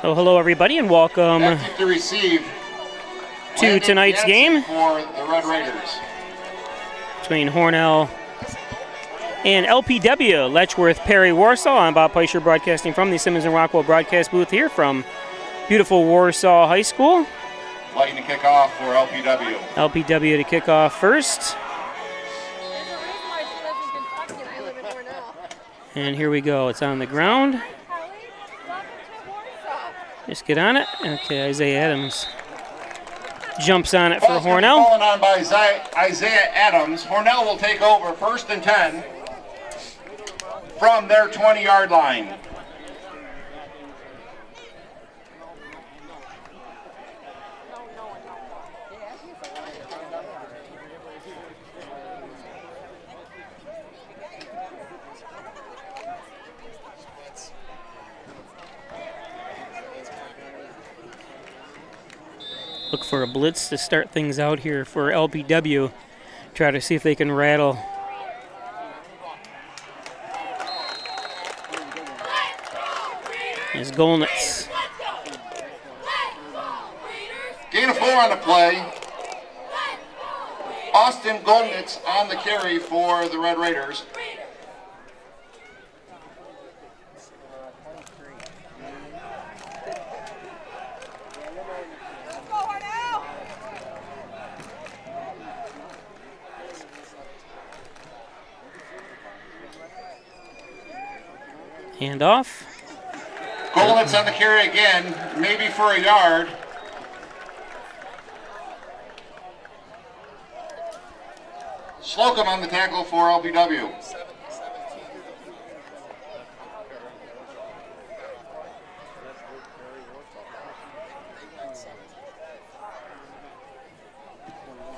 So hello everybody and welcome to tonight's game for the Red Raiders between Hornell and LPW, Letchworth, Perry, Warsaw. I'm Bob Peischer broadcasting from the Simmons and Rockwell broadcast booth here from beautiful Warsaw High School. Lighting to kick off for LPW. LPW to kick off first. And here we go. It's on the ground. Just get on it. Okay, Isaiah Adams jumps on it for Hornell. Fallen on by Isaiah Adams. Hornell will take over 1st and 10 from their 20-yard line. Look for a blitz to start things out here for LPW. Try to see if they can rattle. Here's Golnitz. Gain of 4 on the play. Austin Golnitz on the carry for the Red Raiders. Hand off. Golnitz on the carry again, maybe for a yard. Slocum on the tackle for LPW.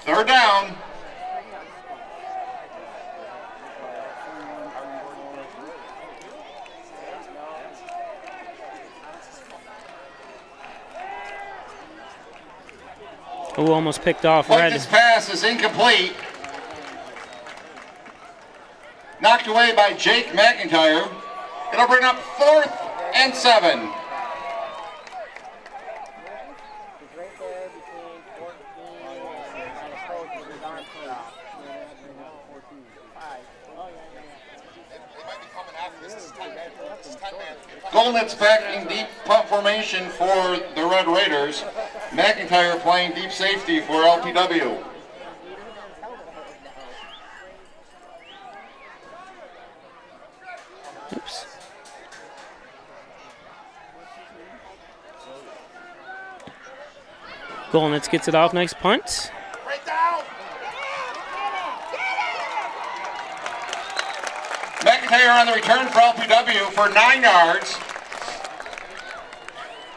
Third down. Oh, almost picked off Red. This pass is incomplete. Knocked away by Jake McIntyre. It'll bring up 4th and 7. Golnitz backing deep punt formation for the Red Raiders. McIntyre playing deep safety for LPW. Oops. Golnitz gets it off. Nice punt. McIntyre on the return for LPW for 9 yards.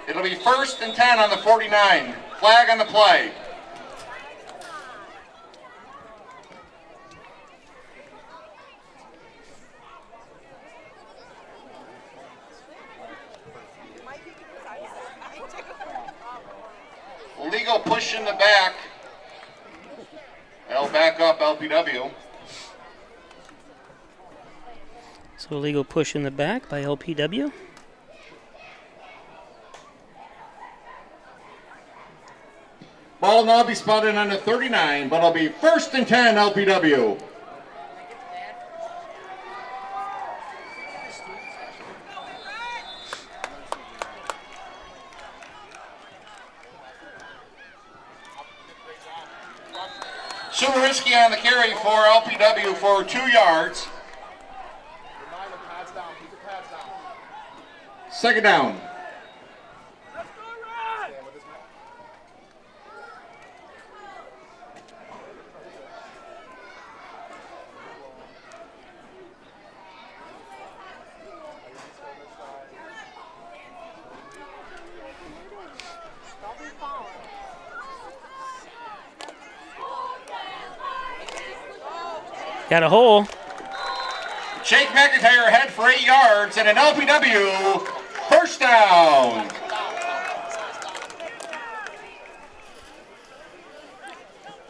It'll be 1st and 10 on the 49. Flag on the play. Legal push in the back. They'll back up LPW. So illegal push in the back by LPW. Ball will now be spotted on the 39, but it'll be 1st and 10 LPW. Subarisky on the carry for LPW for 2 yards. 2nd down. Got a hole. Jake McIntyre ahead for 8 yards and an LPW first down.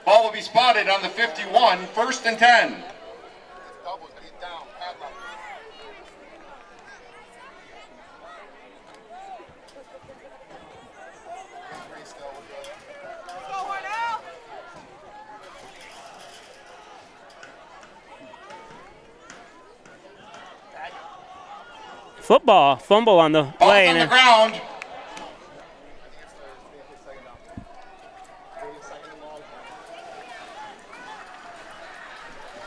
Ball will be spotted on the 51, 1st and 10. Football, fumble on the play. Ball's on the ground.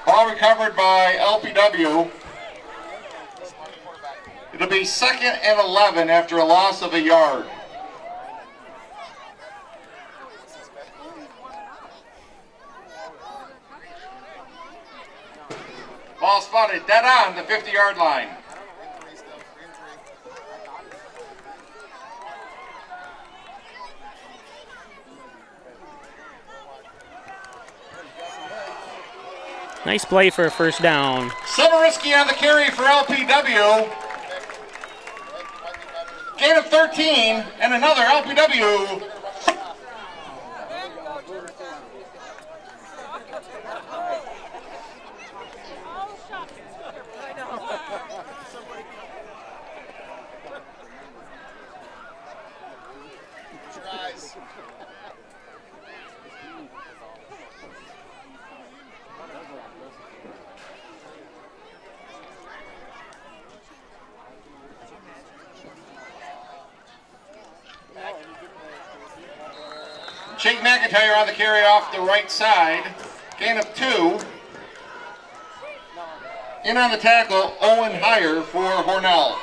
Ball recovered by LPW. It'll be 2nd and 11 after a loss of a yard. Ball spotted dead on the 50-yard line. Nice play for a first down. Summerisky on the carry for LPW. Gain of 13 and another LPW. Jake McIntyre on the carry off the right side. Gain of 2. In on the tackle, Owen Heyer for Hornell.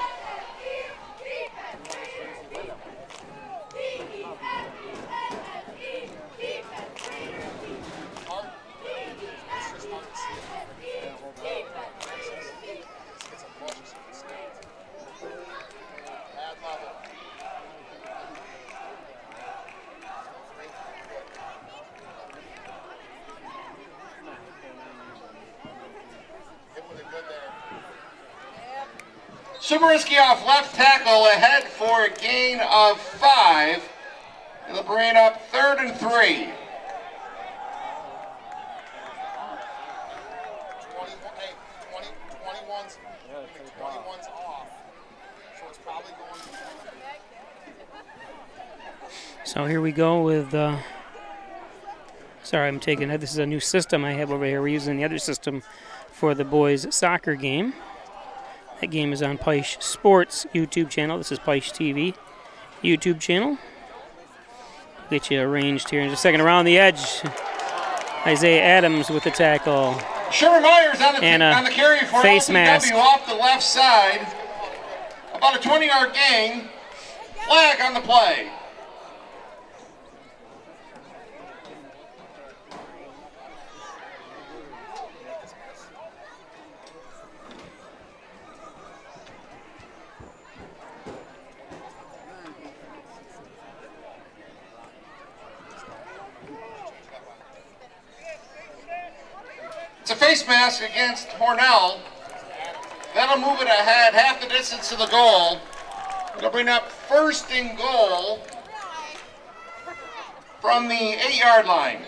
Summerisky off left tackle ahead for a gain of 5. It'll bring up 3rd and 3. 21's off. So it's probably going. So here we go with. Sorry, I'm taking that. This is a new system I have over here. We're using the other system for the boys' soccer game. That game is on Peisch Sports YouTube channel. This is Peisch TV YouTube channel. Get you arranged here in just a second. Around the edge, Isaiah Adams with the tackle. Sherman Myers on the carry for face LPW mask off the left side. About a 20-yard gain. Flag on the play. It's a face mask against Hornell. That'll move it ahead half the distance to the goal. It'll bring up 1st and goal from the 8-yard line.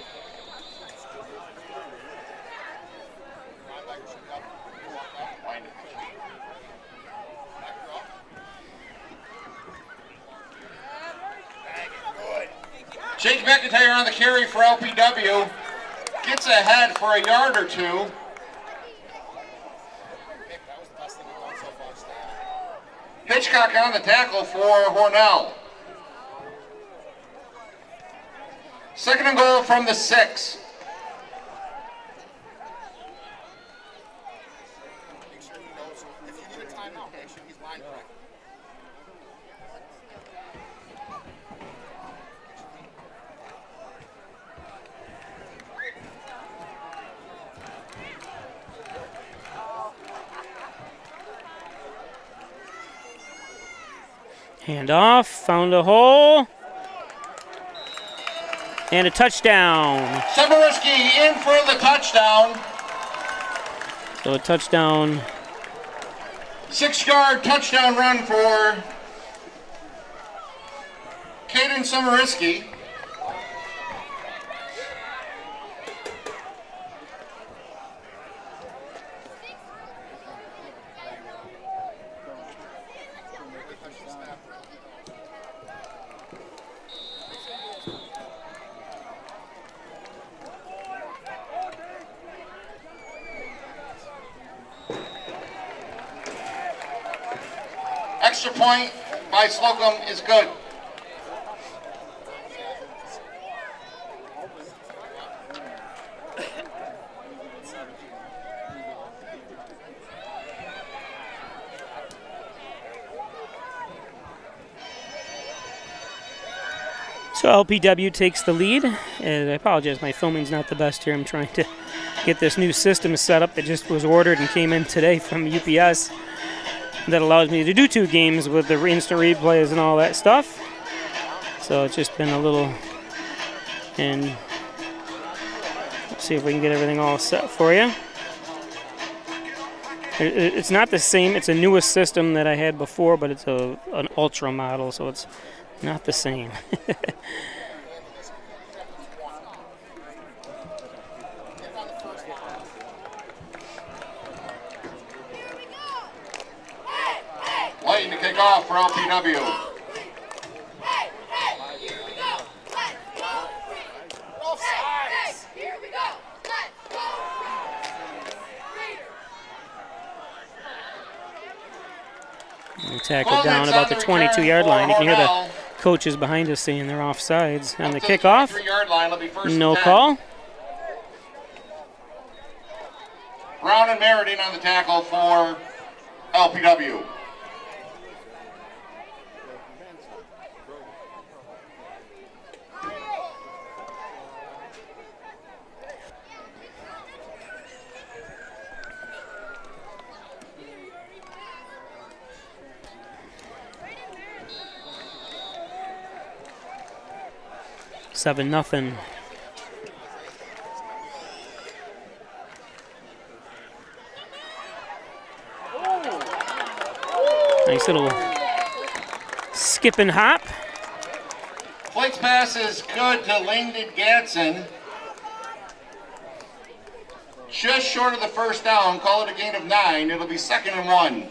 Jake McIntyre on the carry for LPW. Gets ahead for a yard or 2. Hitchcock on the tackle for Hornell. 2nd and goal from the 6. Hand off, found a hole, and a touchdown. Summerisky in for the touchdown. So a touchdown. 6-yard touchdown run for Caden Summerisky. extra point by Slocum is good. So LPW takes the lead. And I apologize, my filming's not the best here. I'm trying to get this new system set up that just was ordered and came in today from UPS that allows me to do 2 games with the instant replays and all that stuff. So it's just been a little, and let's see if we can get everything all set for you. It's not the same, it's a newest system that I had before, but it's an ultra model, so it's not the same. Waiting to kick off for LPW. Tackle down about the 22-yard line. You can hear the coaches behind us saying they're offsides on the kickoff. No call. Brown and Meriden on the tackle for LPW. Seven nothing. Nice little skip and hop. Flake's pass is good to Langdon Gadsden. Just short of the first down. Call it a gain of 9. It'll be 2nd and 1.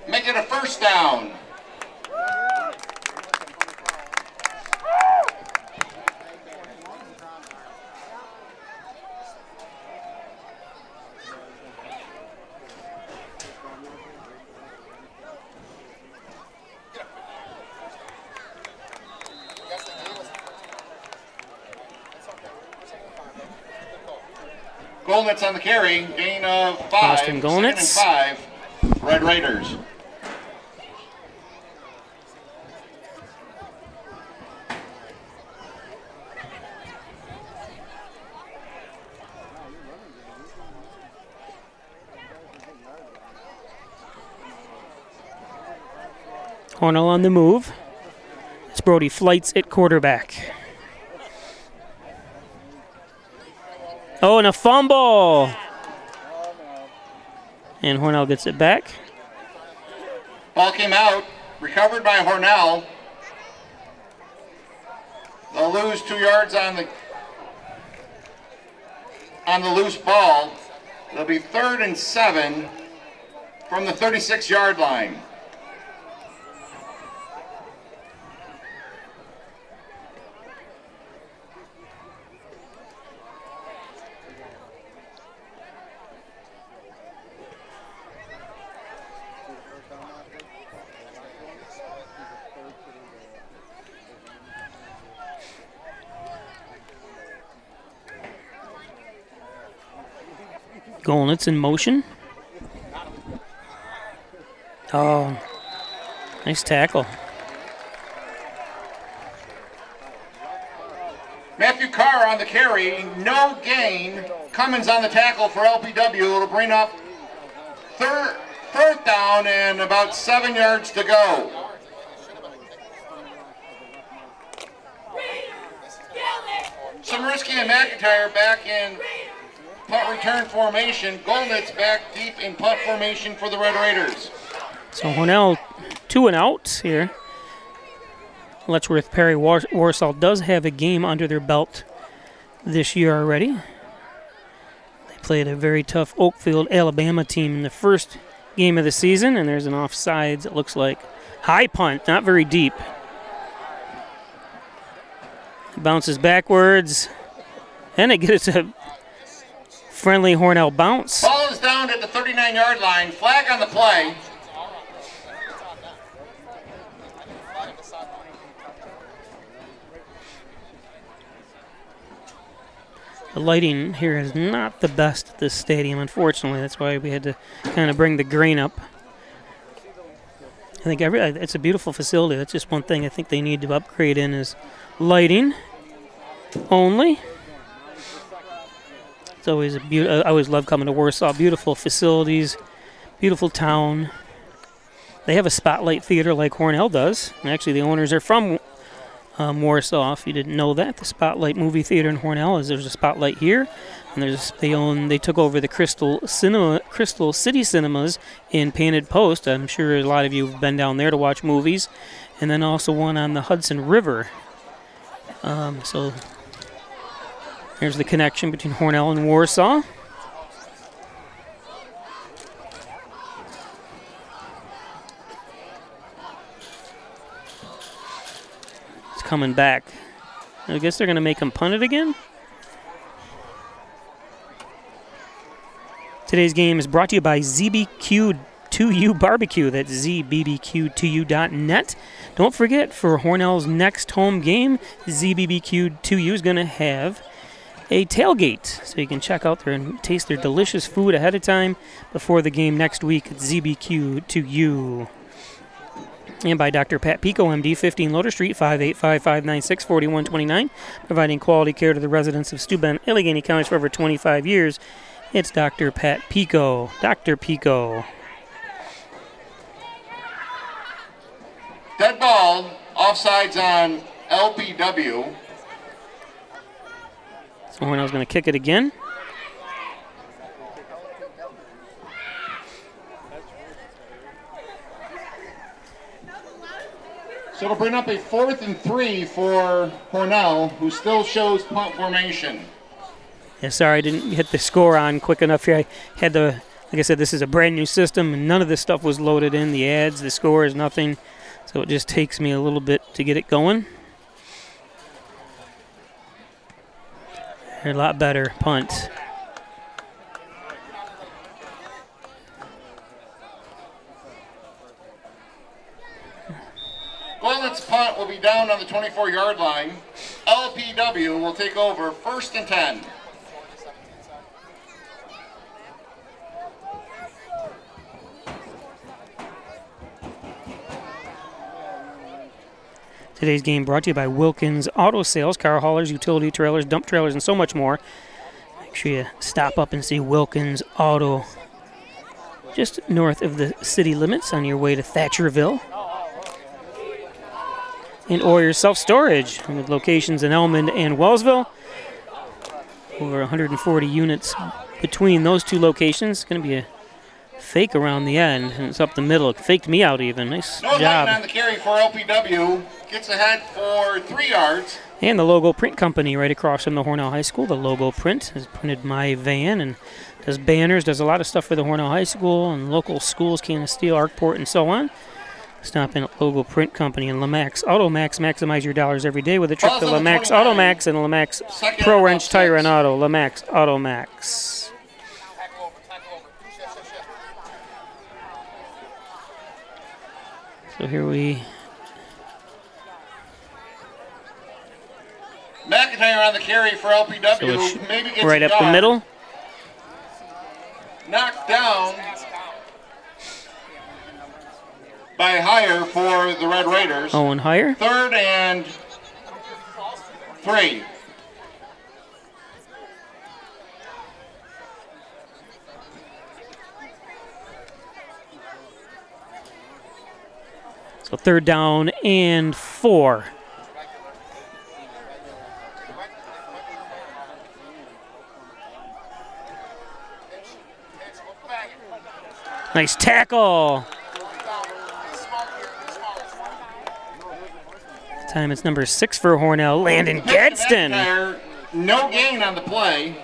Make it a first down. Golnitz on the carry, gain of 5. Austin Golnitz. 2nd and 5, Red Raiders. Hornell on the move. It's Brody Flights at quarterback. Oh, and a fumble. And Hornell gets it back. Ball came out, recovered by Hornell. They'll lose 2 yards on the loose ball. It'll be 3rd and 7 from the 36-yard line. Golnitz in motion. Oh, nice tackle. Matthew Carr on the carry, no gain. Cummins on the tackle for LPW. It'll bring up 4th down and about 7 yards to go. Summersky and McIntyre back in punt return formation. Golnitz back deep in punt formation for the Red Raiders. So Hornell 2 and out here. Letchworth Perry Warsaw does have a game under their belt this year already. They played a very tough Oakfield, Alabama team in the first game of the season, and there's an offsides, it looks like. High punt, not very deep. It bounces backwards. And they get it to friendly Hornell bounce. Ball is down at the 39-yard line. Flag on the play. The lighting here is not the best at this stadium, unfortunately. That's why we had to kind of bring the grain up. I think it's a beautiful facility. That's just one thing I think they need to upgrade in is lighting only. It's always I always love coming to Warsaw. Beautiful facilities, beautiful town. They have a spotlight theater like Hornell does. And actually, the owners are from Warsaw. If you didn't know that, the Spotlight movie theater in Hornell there's a Spotlight here, and they took over the Crystal City Cinemas in Painted Post. I'm sure a lot of you have been down there to watch movies, and then also one on the Hudson River. So there's the connection between Hornell and Warsaw. Coming back. I guess they're going to make him punt it again. Today's game is brought to you by ZBQ2U Barbecue. That's ZBBQ2U.net. Don't forget, for Hornell's next home game, ZBBQ2U is going to have a tailgate. So you can check out there and taste their delicious food ahead of time before the game next week at ZBQ2U. And by Dr. Pat Pico, MD, 15 Loader Street, 585-596-4129, providing quality care to the residents of Steuben, Allegheny counties for over 25 years. It's Dr. Pat Pico. Dr. Pico. Dead ball, offsides on LPW. So Hornell's going to kick it again. So it'll bring up a 4th and 3 for Hornell, who still shows punt formation. Yeah, sorry I didn't hit the score on quick enough here. I had like I said, this is a brand new system, and none of this stuff was loaded in. The ads, the score is nothing. So it just takes me a little bit to get it going. They're a lot better. Punt. Goldman's punt will be down on the 24-yard line. LPW will take over 1st and 10. Today's game brought to you by Wilkins Auto Sales, car haulers, utility trailers, dump trailers, and so much more. Make sure you stop up and see Wilkins Auto just north of the city limits on your way to Thatcherville. And Oyer Self-Storage with locations in Elmond and Wellsville. Over 140 units between those two locations. It's going to be a fake around the end, and it's up the middle. It faked me out even. Nice job. On the carry for LPW. Gets ahead for 3 yards. And the Logo Print Company right across from the Hornell High School. The Logo Print has printed my van and does banners, does a lot of stuff for the Hornell High School and local schools, Canasteel, Arkport, and so on. Stop in at Logo Print Company and Lamax Automax. Maximize your dollars every day with a trip to Lamax Automax and Lamax Pro Wrench Tire and Auto. Lamax Automax. So here we... McIntyre on the carry for LPW. So maybe gets right up the middle. Knocked down by Higher for the Red Raiders. Owen Higher. 3rd and 3. So 3rd down and 4. Nice tackle. Time it's number 6 for Hornell, Landon Gadsden. No gain on the play.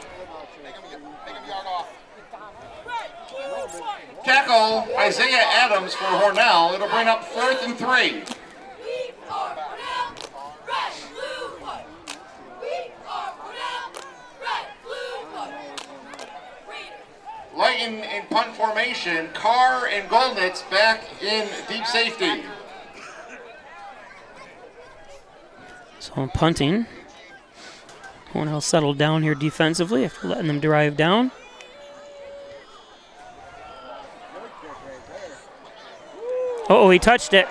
Tackle Isaiah Adams for Hornell. It'll bring up 4th and 3. in punt formation. Carr and Goldnitz back in deep safety. So I'm punting. Hornell settled down here defensively after letting them drive down. Oh, he touched it.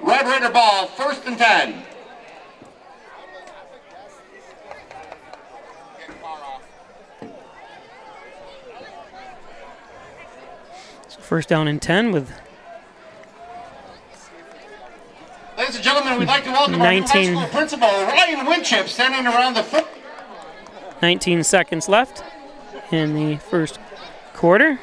Red Raider ball, 1st and 10. So 1st down and 10 with. Ladies and gentlemen, we'd like to welcome our new high school principal, Ryan Winchip, standing around the foot. 19 seconds left in the 1st quarter.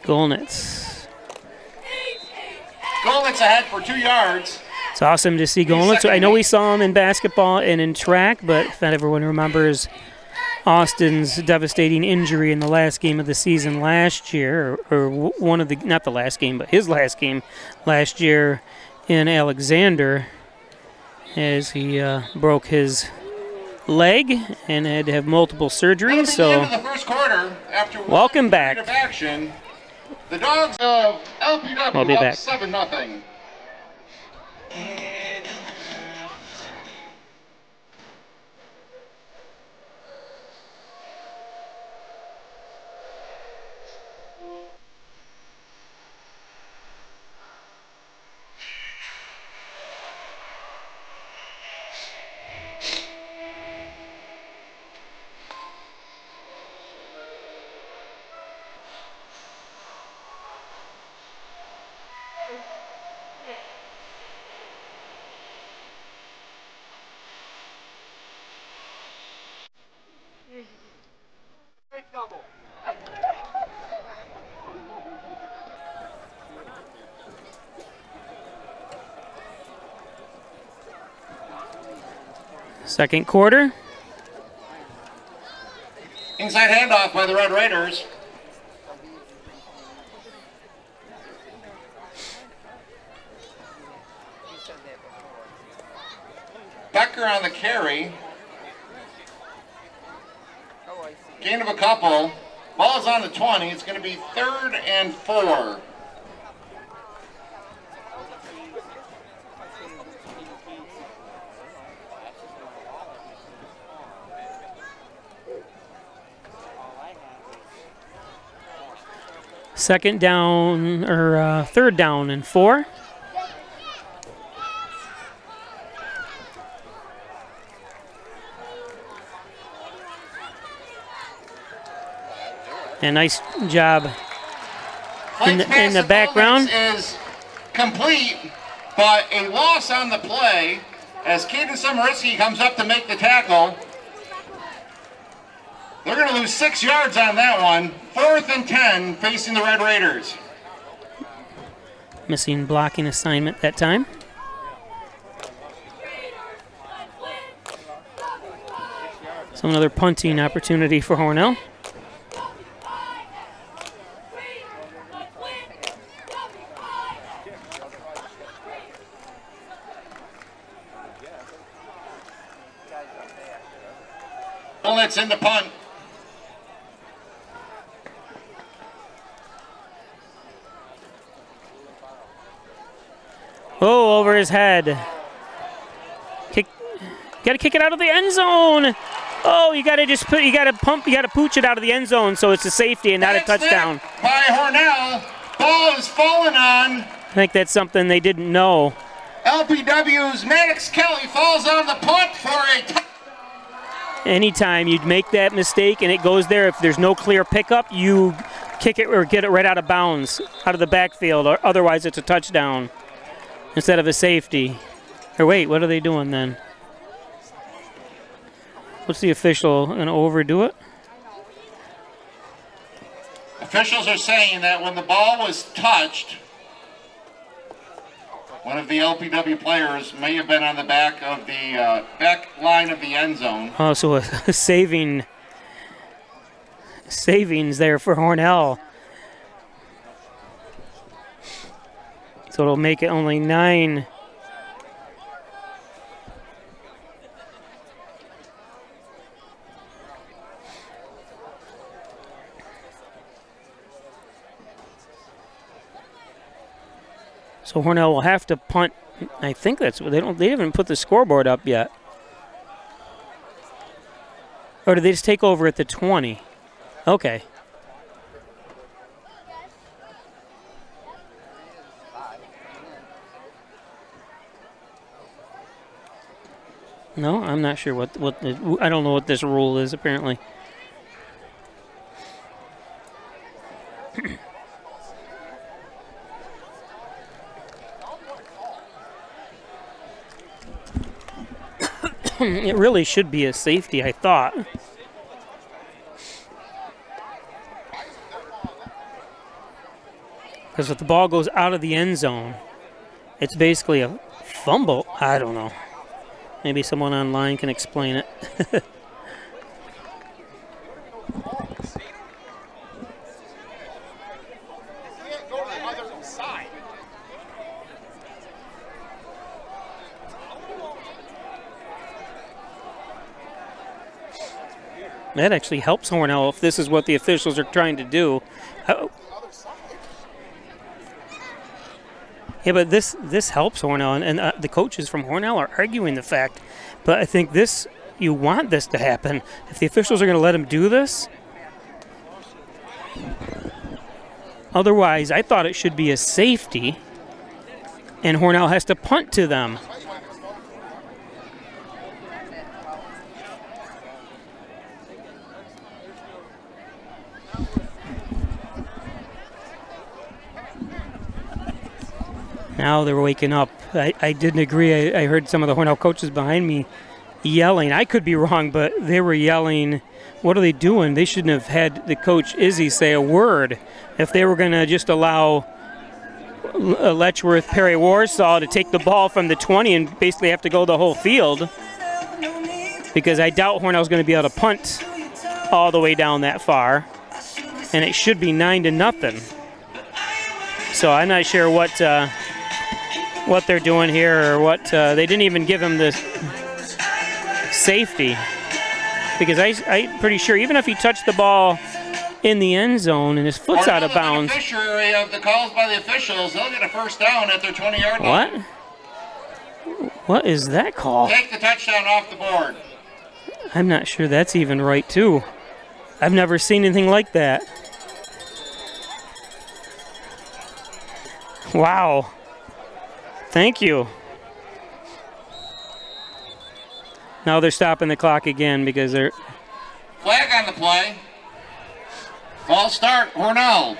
Goldnitz. Goldnitz ahead for 2 yards. It's awesome to see Goldnitz. I know we saw him in basketball and in track, but if not everyone remembers Austin's devastating injury in the last game of the season last year, or one of the, not the last game, but his last game last year in Alexander, as he broke his leg and had to have multiple surgeries. So, the first quarter, after welcome back. Of action, the Dogs of LPW I'll be back. 7-0. Second quarter. Inside handoff by the Red Raiders. Becker on the carry. Gain of a couple. Ball is on the 20. It's going to be 3rd and 4. Second down, or 3rd down and 4. And nice job in the background. Is complete, but a loss on the play as Caden Summeritsky comes up to make the tackle. They're going to lose 6 yards on that one. 4th and 10 facing the Red Raiders. Missing blocking assignment that time. So another punting opportunity for Hornell. Bullets in the punt. Oh, over his head. Got to kick it out of the end zone. Oh, you got to just put, you got to pooch it out of the end zone, so it's a safety and not a touchdown. By Hornell, ball is falling on. I think that's something they didn't know. LPW's Maddox Kelly falls on the punt for a touchdown. Anytime you'd make that mistake and it goes there, if there's no clear pickup, you kick it or get it right out of bounds, out of the backfield, or otherwise it's a touchdown instead of a safety. Or wait, what are they doing then? What's the official going to overdo it? Officials are saying that when the ball was touched, One of the LPW players may have been on the back of the back line of the end zone. Oh, so a savings there for Hornell. So it'll make it only 9. So Hornell will have to punt. I think that's what they haven't put the scoreboard up yet. Or did they just take over at the 20? Okay. No, I'm not sure I don't know what this rule is apparently. It really should be a safety, I thought. Because if the ball goes out of the end zone, it's basically a fumble. I don't know. Maybe someone online can explain it. That actually helps Hornell if this is what the officials are trying to do. Yeah, but this helps Hornell, and the coaches from Hornell are arguing the fact. But I think you want this to happen. If the officials are going to let them do this, otherwise, I thought it should be a safety, and Hornell has to punt to them. Now they're waking up. I didn't agree. I heard some of the Hornell coaches behind me yelling. I could be wrong, but they were yelling, what are they doing? They shouldn't have had the coach Izzy say a word. If they were going to just allow Letchworth Perry Warsaw to take the ball from the 20 and basically have to go the whole field, because I doubt Hornell's going to be able to punt all the way down that far, and it should be 9-0. So I'm not sure what they're doing here, or what they didn't even give him the safety, because I'm pretty sure even if he touched the ball in the end zone and his foot's out of bounds. Beneficiary of the calls by the officials, they'll get a first down at their 20-yard line. What is that call? Take the touchdown off the board. I'm not sure that's even right too. I've never seen anything like that. Wow. Thank you. Now they're stopping the clock again because they're... Flag on the play. False start, Hornell.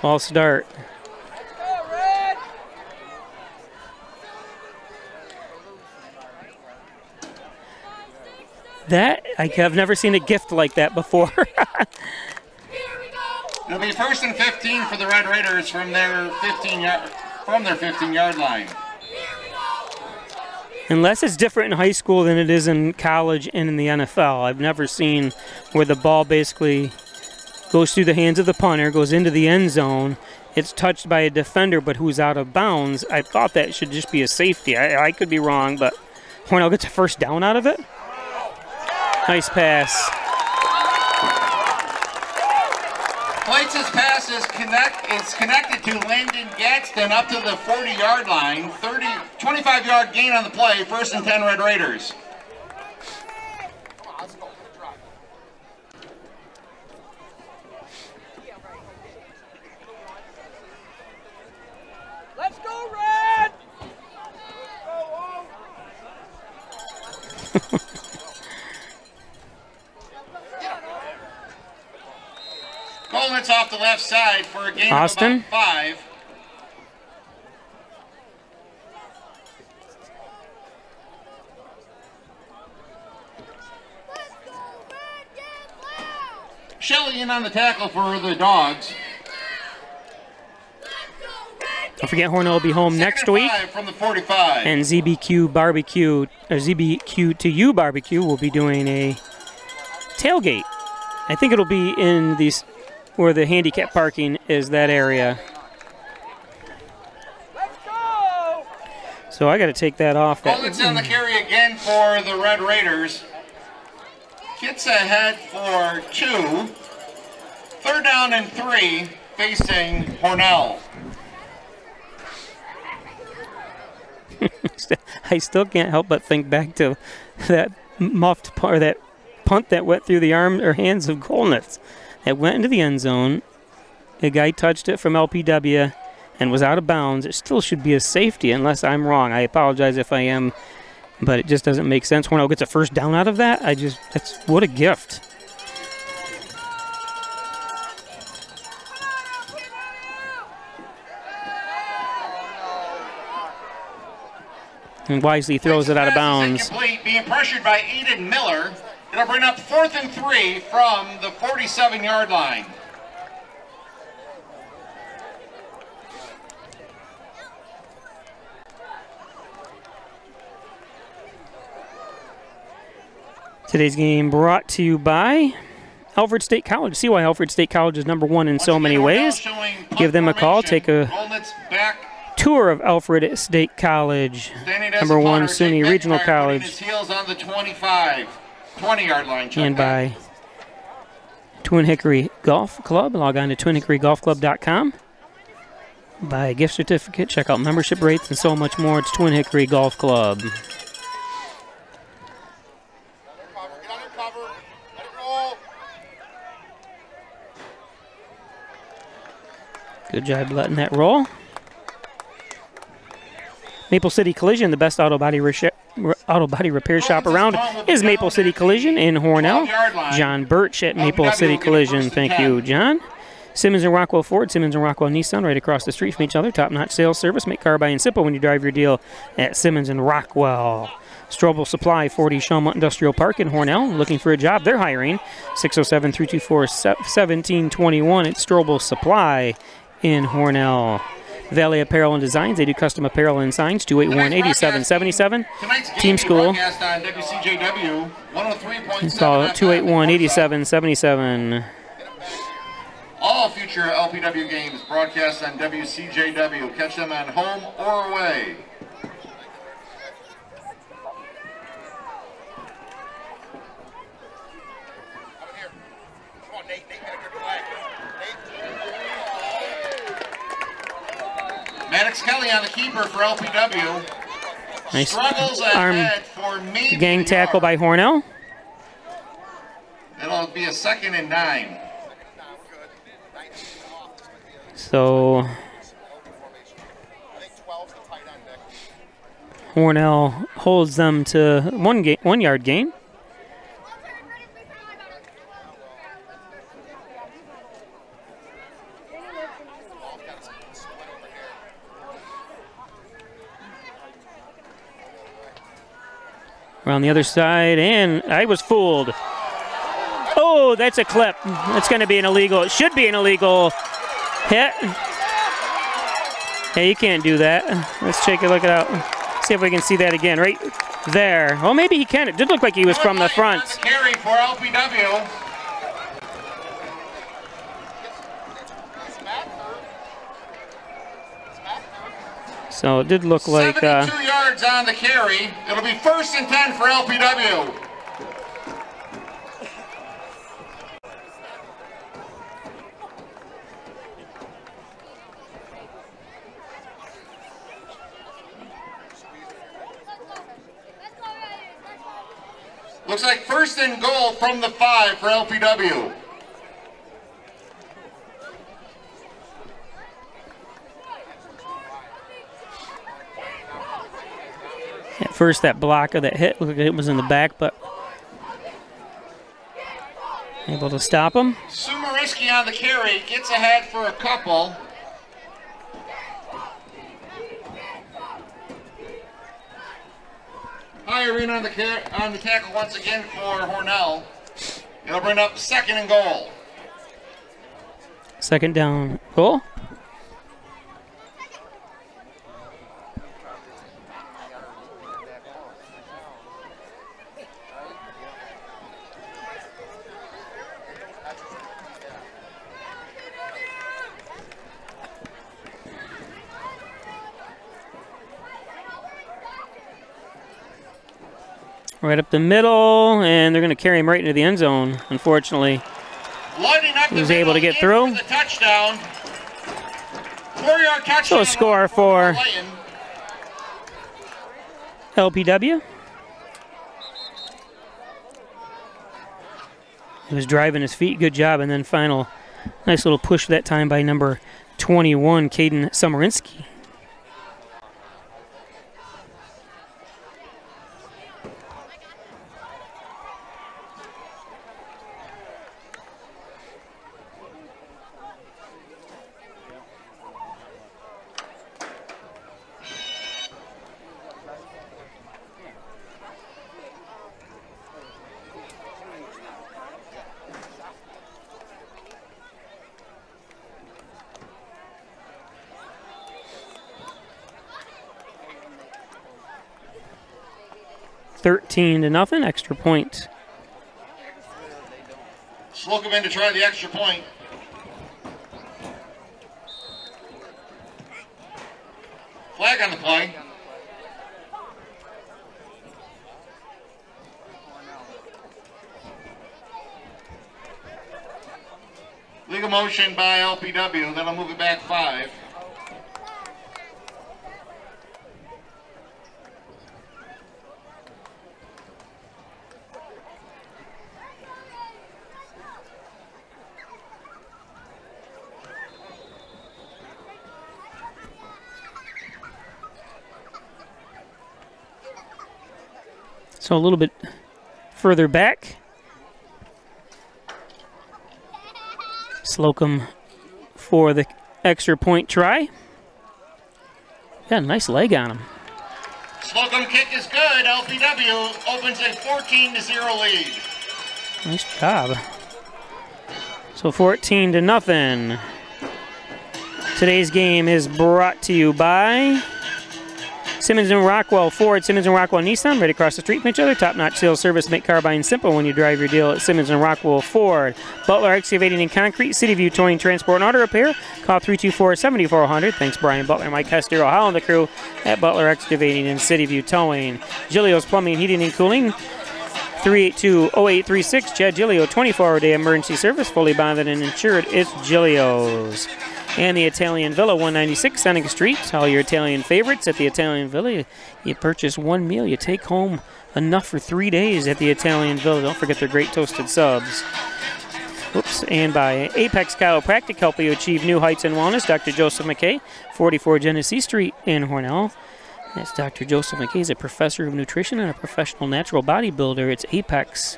False start. That, I've never seen a gift like that before. It'll be 1st and 15 for the Red Raiders from their 15-yard line. Unless it's different in high school than it is in college and in the NFL. I've never seen where the ball basically goes through the hands of the punter, goes into the end zone, it's touched by a defender but who's out of bounds. I thought that should just be a safety. I could be wrong, but Hornell gets a first down out of it. Nice pass. Plates' pass is connected to Landon Gadsden up to the 40-yard line. 25-yard gain on the play. 1st and 10 Red Raiders. Let's go, Red! Goldman's off the left side for a gain Austin? of about 5. Shelley in on the tackle for the Dogs. Don't forget Hornell will be home next week. From the 45. And ZBQ Barbecue, or ZBQ to You Barbecue will be doing a tailgate. I think it'll be in these where the handicap parking is, that area. So I got to take that off. Bullets on the carry again for the Red Raiders. Gets ahead for 2. 3rd down and 3 facing Hornell. I still can't help but think back to that muffed or that punt that went through the arm or hands of Golnitz. It went into the end zone. A guy touched it from LPW and was out of bounds. It still should be a safety unless I'm wrong. I apologize if I am, but it just doesn't make sense. Hornell gets a first down out of that. That's what a gift. And wisely throws it out of bounds. Being pressured by Eden Miller. It'll bring up 4th and 3 from the 47-yard line. Today's game brought to you by Alfred State College. See why Alfred State College is #1 in so many ways. Give them a call. Take a tour of Alfred State College, #1 SUNY Regional College. His heels on the 20-yard line. And by Twin Hickory Golf Club. Log on to twinhickorygolfclub.com. Buy a gift certificate. Check out membership rates and so much more. It's Twin Hickory Golf Club. Good job letting that roll. Maple City Collision, the best auto body repair shop around, is Maple City Collision in Hornell. John Birch at Maple City Collision. Thank you, John. Simmons and Rockwell Ford, Simmons and Rockwell Nissan, right across the street from each other. Top-notch sales service. Make car buying simple when you drive your deal at Simmons and Rockwell. Strobel Supply, 40 Shawmut Industrial Park in Hornell. Looking for a job? They're hiring. 607-324-1721 at Strobel Supply in Hornell. Valley Apparel and Designs, they do custom apparel and signs, 281-8777. Team School. Install 281-8777. All future LPW games broadcast on WCJW. Catch them at home or away. Maddox Kelly on the keeper for LPW. Nice Struggles arm ahead for maybe gang tackle by Hornell. It'll be a 2nd and 9. So Hornell holds them to 1 yard gain. Around the other side, and I was fooled. Oh, that's a clip. That's going to be an illegal. It should be an illegal hit. Hey, you can't do that. Let's take a look at it out. See if we can see that again. Right there. Oh, maybe he can. It did look like he was from the front. Carry for LPW. So it did look like 72 yards on the carry. It'll be 1st and 10 for LPW. Looks like 1st and goal from the 5 for LPW. At first, that block of that hit looked like it was in the back, but able to stop him. Sumariski on the carry, gets ahead for a couple. Irene on the tackle once again for Hornell. It'll bring up 2nd and goal. 2nd down goal. Right up the middle, and they're going to carry him right into the end zone, unfortunately. He was able to get through. Touchdown. 4-yard touchdown. So a score for LPW. He was driving his feet, good job, and then final nice little push that time by number 21, Caden Sumerinsky. $13-0, extra point. Slocum in to try the extra point. Flag on the play. Legal motion by LPW, that'll move it back 5. So a little bit further back. Slocum for the extra point try. Got a nice leg on him. Slocum kick is good. LPW opens a 14-0 lead. Nice job. So 14-0. Today's game is brought to you by Simmons and Rockwell Ford, Simmons and Rockwell Nissan, right across the street from each other. Top-notch sales service, make car buying simple when you drive your deal at Simmons and Rockwell Ford. Butler Excavating and Concrete, City View Towing, Transport, and Auto Repair. Call 324-7400. Thanks, Brian Butler, Mike Hester, Hall, and the crew at Butler Excavating and City View Towing. Giglio's Plumbing, Heating, and Cooling. 382-0836. Chad Giglio, 24-hour-day emergency service, fully bonded and insured. It's Giglio's. And the Italian Villa, 196 Seneca Street. All your Italian favorites at the Italian Villa. You purchase one meal, you take home enough for 3 days at the Italian Villa. Don't forget their great toasted subs. Oops. And by Apex Chiropractic, helping you achieve new heights and wellness. Dr. Joseph McKay, 44 Genesee Street in Hornell. That's Dr. Joseph McKay. He's a professor of nutrition and a professional natural bodybuilder. It's Apex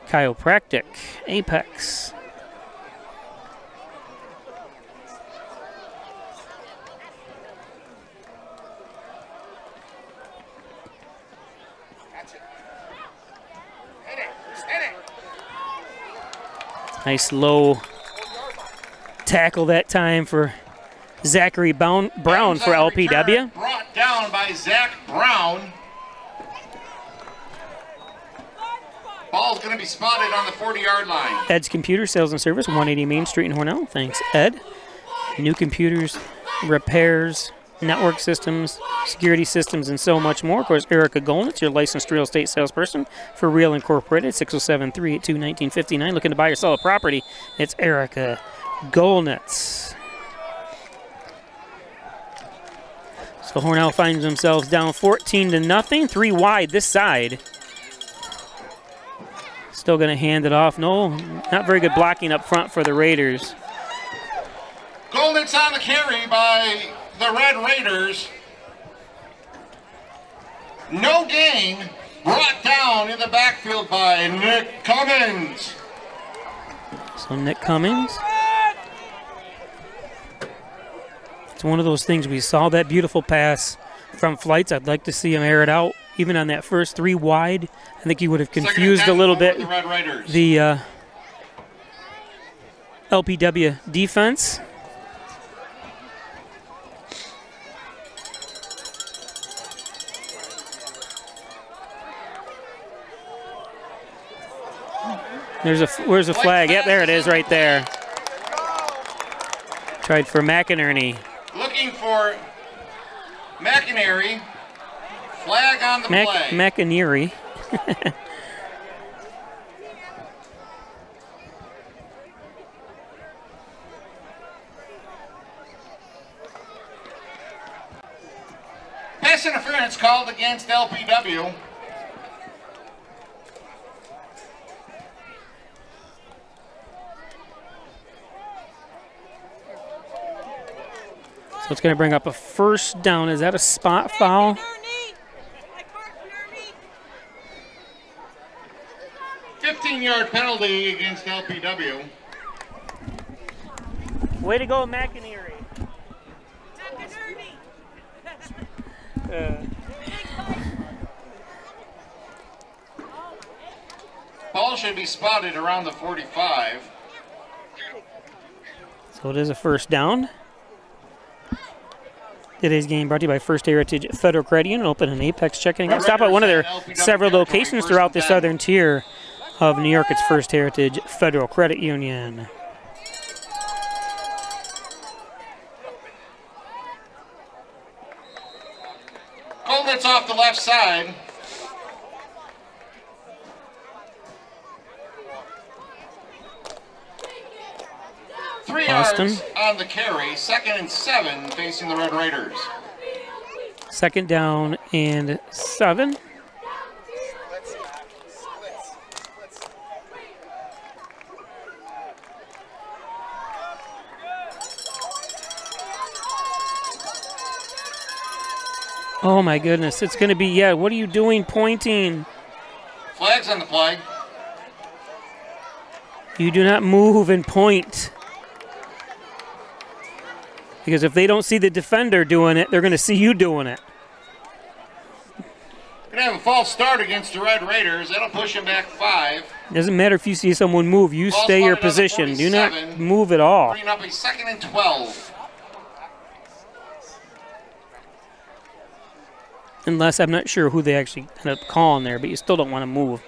Chiropractic. Apex. Nice low tackle that time for Zachary Brown for LPW. Brought down by Zach Brown. Ball's going to be spotted on the 40-yard line. Ed's Computer Sales and Service, 180 Main Street in Hornell. Thanks, Ed. New computers, repairs, network systems, security systems, and so much more. Of course, Erica Golnitz, your licensed real estate salesperson for Real Incorporated, 607-382-1959. Looking to buy or sell a property, it's Erica Golnitz. So Hornell finds themselves down 14-0, 3 wide this side. Still going to hand it off. No, not very good blocking up front for the Raiders. Golnitz on the carry by the Red Raiders. No gain, brought down in the backfield by Nick Cummins. So Nick Cummins. It's one of those things, we saw that beautiful pass from Flights. I'd like to see him air it out, even on that first 3 wide. I think he would have confused a little bit the LPW defense. Where's the flag? Yep, there it is right there. Tried for McInerney. Looking for McInerney. Flag on the play. McInerney. Pass interference called against LPW. So it's going to bring up a first down. Is that a spot foul? 15-yard penalty against LPW. Way to go, McInerney. Ball should be spotted around the 45. So it is a first down. Today's game brought to you by First Heritage Federal Credit Union, open in Apex checking account. Stop at one of their several locations throughout the southern tier of New York. It's First Heritage Federal Credit Union. Colnett's off the left side. Three yards on the carry, 2nd and 7 facing the Red Raiders. 2nd down and 7. Oh my goodness, it's going to be, yeah, what are you doing pointing? Flags on the play. You do not move and point. Because if they don't see the defender doing it, they're going to see you doing it. Going to have a false start against the Red Raiders. That'll push him back 5. Doesn't matter if you see someone move. You stay your position. Do not move at all. Bringing up a 2nd and 12. Unless I'm not sure who they actually end up calling there, but you still don't want to move.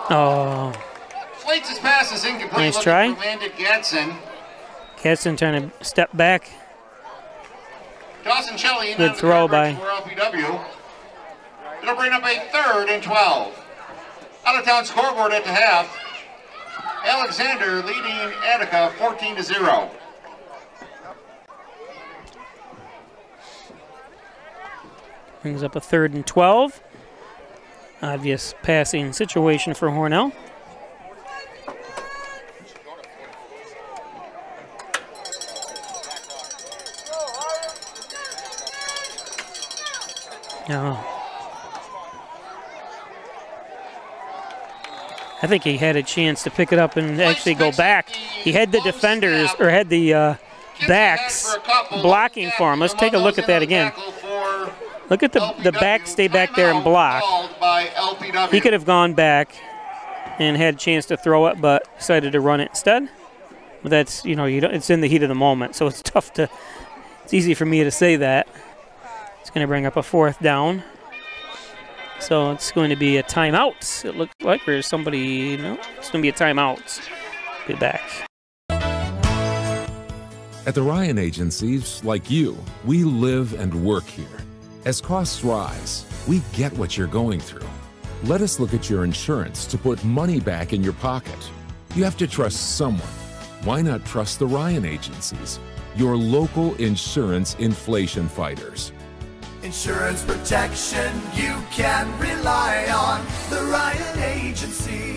Oh. Flates' pass is incomplete. Nice try. Landed Gadsden. Gadsden trying to step back. Dawson Shelley in good throw by LPW. It'll bring up a 3rd and 12. Out of town scoreboard at the half. Alexander leading Attica 14-0. Brings up a 3rd and 12. Obvious passing situation for Hornell. No. I think he had a chance to pick it up and actually go back. He had the defenders, or had the backs blocking for him. Let's take a look at that again. Look at the back stay back there and block. He could have gone back and had a chance to throw it, but decided to run it instead. But that's, you know, it's in the heat of the moment, so it's tough to, it's easy for me to say that. It's going to bring up a 4th down. So it's going to be a timeout. It looks like there's somebody, no, it's going to be a timeout. Be back. At the Ryan Agencies, like you, we live and work here. As costs rise, we get what you're going through. Let us look at your insurance to put money back in your pocket. You have to trust someone. Why not trust the Ryan Agencies, your local insurance inflation fighters? Insurance protection you can rely on. The Ryan Agency.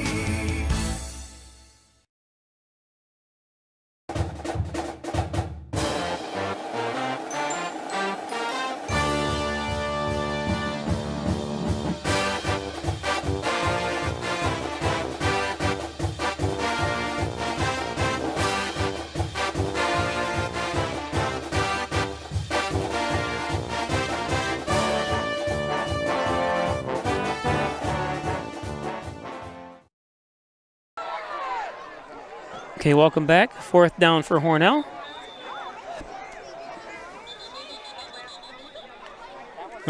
Okay, welcome back. 4th down for Hornell.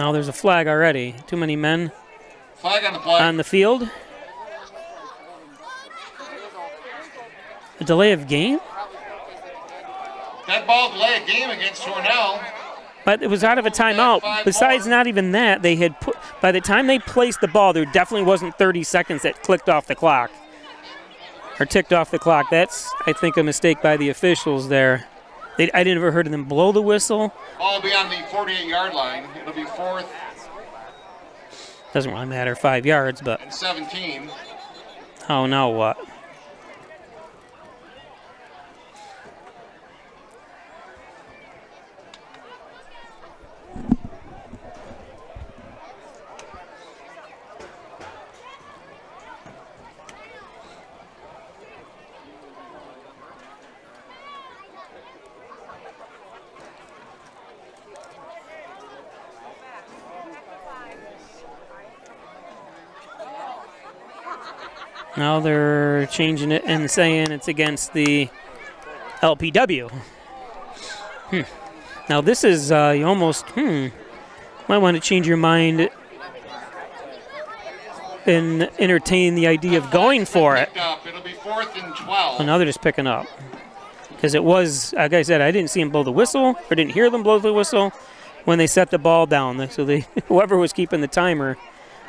Now there's a flag already. Too many men Flag on the play. on the field. A delay of game? That ball delay of game against Hornell. But it was out of a timeout. Besides, not even that, they had put, by the time they placed the ball, there definitely wasn't 30 seconds that clicked off the clock. Or ticked off the clock. That's, I think, a mistake by the officials there. I didn't ever heard of them blow the whistle. Ball will be on the 48-yard line. It'll be 4th Doesn't really matter, 5 yards, but. and 17. Oh, now what? Now they're changing it and saying it's against the LPW. Now this is, you almost, might want to change your mind and entertain the idea of going for it. It'll be 4th and 12. Well, now they're just picking up. Because it was, like I said, I didn't see them blow the whistle, or didn't hear them blow the whistle when they set the ball down. So they, whoever was keeping the timer,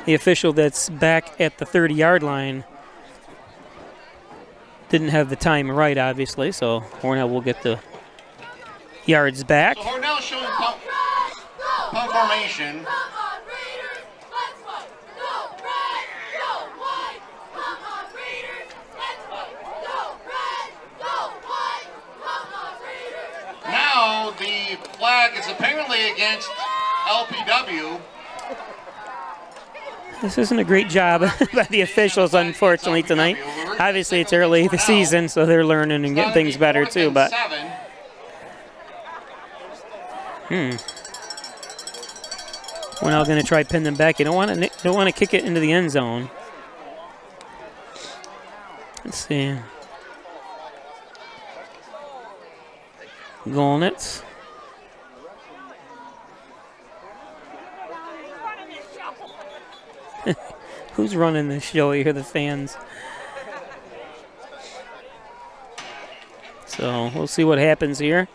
the official that's back at the 30-yard line, didn't have the time right, obviously, so Hornell will get the yards back. So Hornell showing pump formation. Now the flag is apparently against LPW. This isn't a great job by the officials, unfortunately, tonight. Obviously, it's early the season, so they're learning and getting things better, too. But we're now going to try pin them back. You don't want to kick it into the end zone. Let's see. Golnitz. Who's running this show? You hear the fans. So we'll see what happens here.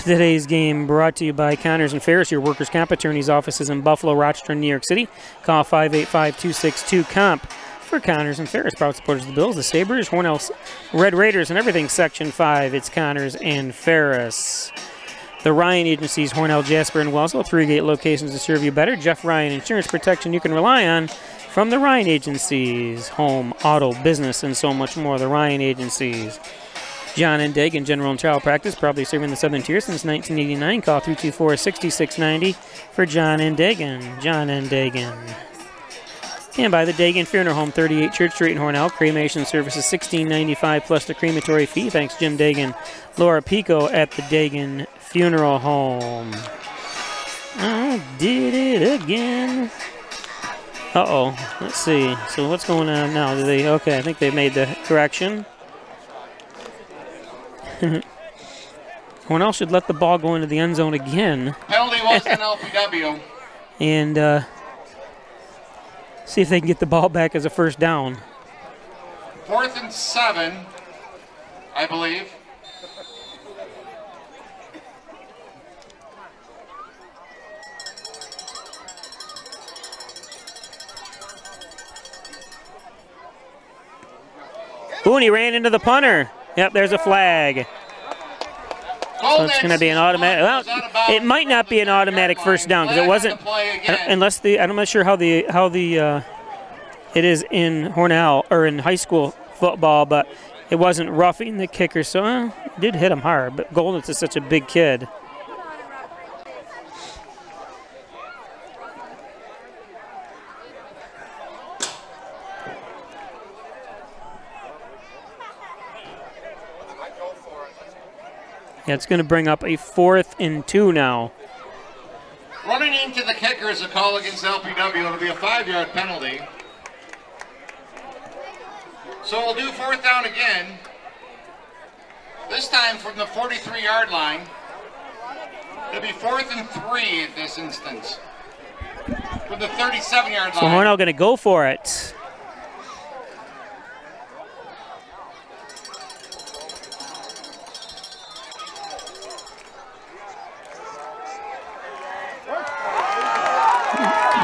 Today's game brought to you by Connors and Ferris, your workers' comp attorney's offices in Buffalo, Rochester, and New York City. Call 585-262-COMP for Connors and Ferris. Proud supporters of the Bills, the Sabres, Hornell Red Raiders, and everything Section 5. It's Connors and Ferris. The Ryan Agencies, Hornell, Jasper, and Wellsville. 3 gate locations to serve you better. Jeff Ryan, insurance protection you can rely on from the Ryan Agencies. Home, auto, business, and so much more. The Ryan Agencies. John and Dagan, general and child practice, probably serving the Southern Tier since 1989. Call 324-6690 for John and Dagan. John and Dagan. And by the Dagan Funeral Home, 38 Church Street in Hornell. Cremation services $16.95 plus the crematory fee. Thanks, Jim Dagan. Laura Pico at the Dagan Funeral Home. I did it again. Uh-oh. Let's see. So what's going on now? Do they? Okay, I think they made the correction. Hornell should let the ball go into the end zone again. Penalty was an LPW. And see if they can get the ball back as a first down. 4th and 7, I believe. Ooh, and he ran into the punter. Yep, there's a flag. So it's going to be an automatic. Well, it might not be an automatic first down because it wasn't, unless I'm not sure how the it is in Hornell or in high school football, but it wasn't roughing the kicker, so it did hit him hard. But Golnitz is such a big kid. Yeah, it's going to bring up a 4th and 2 now. Running into the kicker is a call against LPW. It'll be a 5-yard penalty. So we'll do 4th down again. This time from the 43-yard line. It'll be 4th and 3 at this instance. with the 37-yard So line. Hornell going to go for it.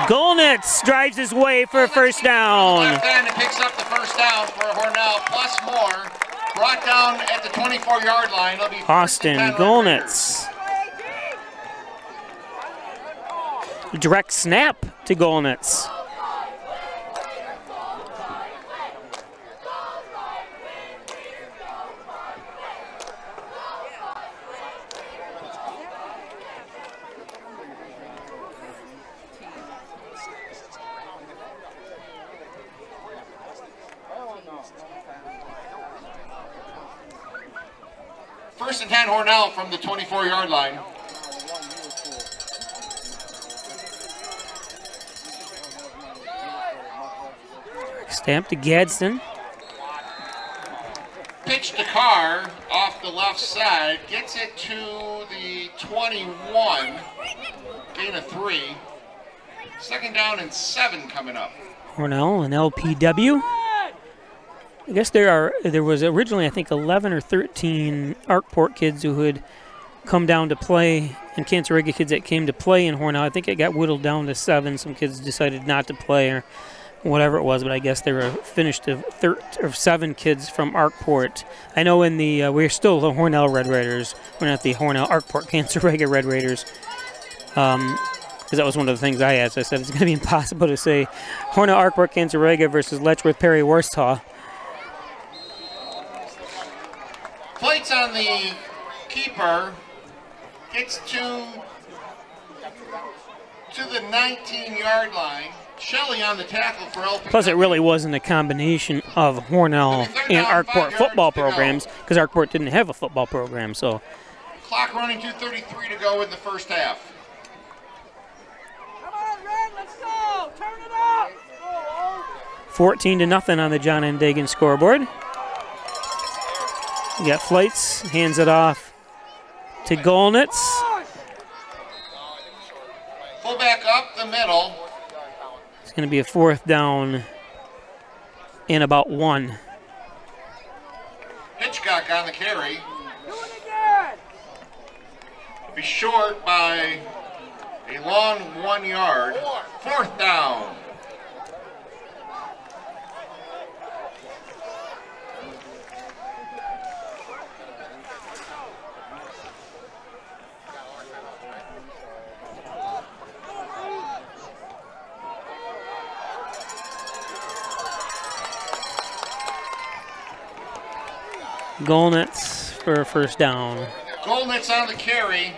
Golnitz drives his way for a first down. Left end and picks up the first down for Hornell, plus more. Brought down at the 24-yard line. It'll be Austin Golnitz. Direct snap to Golnitz. First and 10 Hornell from the 24-yard line. Stamp to Gadsden. Pitch to Carr off the left side. Gets it to the 21. Gain of 3. Second down and 7 coming up. Hornell and LPW. I guess there was originally, I think, 11 or 13 Arkport kids who had come down to play, and Cancer-Rega kids that came to play in Hornell. I think it got whittled down to 7. Some kids decided not to play or whatever it was, but I guess they were finished to 7 kids from Arkport. I know in the we're still the Hornell Red Raiders. We're not the Hornell Arkport Cancer-Rega Red Raiders. Because that was one of the things I asked. I said it's going to be impossible to say Hornell Arkport Cancer-Rega versus Letchworth Perry Warsaw. Plates on the keeper. Gets to the 19-yard line. Shelley on the tackle for LPW. Plus, it really wasn't a combination of Hornell and Arkport football programs, because Arkport didn't have a football program. So, clock running, 2:33 to go in the first half. Come on, Red, let's go! Turn it up! 14-0 on the John M. Dagan scoreboard. You got Flights, hands it off to Golnitz. Fullback up the middle. It's going to be a 4th down in about 1. Hitchcock on the carry. Do it again! Be short by a long 1 yard. 4th down. Golnitz for a first down. Golnitz on the carry.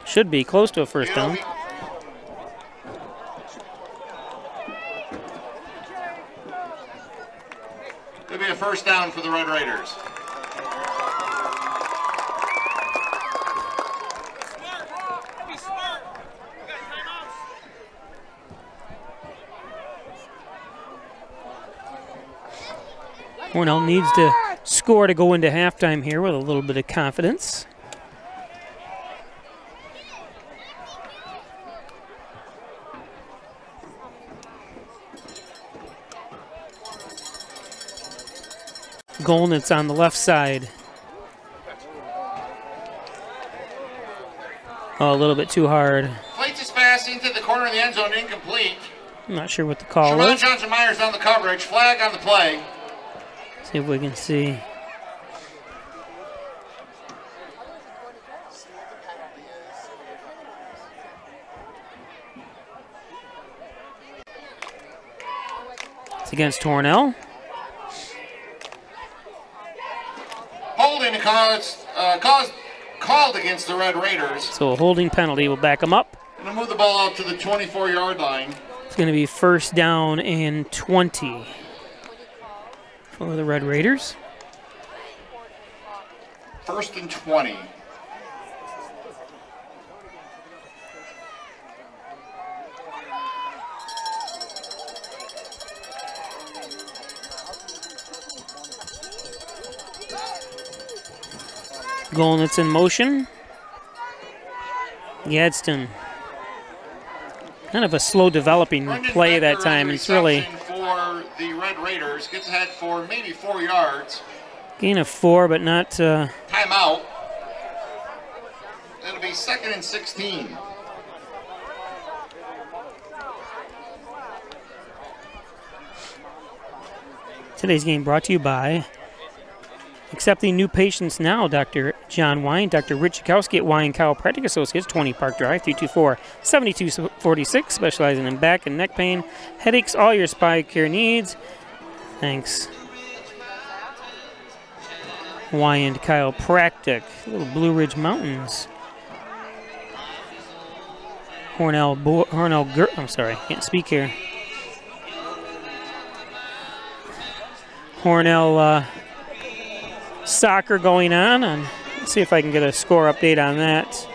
Should be close to a first down. It'll be a first down for the Red Raiders. Hornell needs to score to go into halftime here with a little bit of confidence. Golnitz on the left side. Oh, a little bit too hard. Plates his pass into the corner of the end zone, incomplete. I'm not sure what the call Sherman is. Johnson-Myers on the coverage. Flag on the play. See if we can see. It's against Hornell. Holding called against the Red Raiders. So a holding penalty will back them up. Going to move the ball out to the 24-yard line. It's going to be first down and 20 for the Red Raiders. First and 20. Golnitz in motion. Gadsden kind of a slow developing Brendan play that Becker time. on the It's really reception for the Red Raiders. Gets ahead for maybe 4 yards. gain of 4, but not. Timeout. It'll be 2nd and 16. Today's game brought to you by accepting new patients now, Dr. John Wine, Dr. Rich Jakowski at Wine Chiropractic Associates, 20 Park Drive, 324-7246, specializing in back and neck pain, headaches, all your spine care needs. Thanks. Wine Chiropractic, little Blue Ridge Mountains. I'm sorry, can't speak here. Hornell soccer going on, and let's see if I can get a score update on that.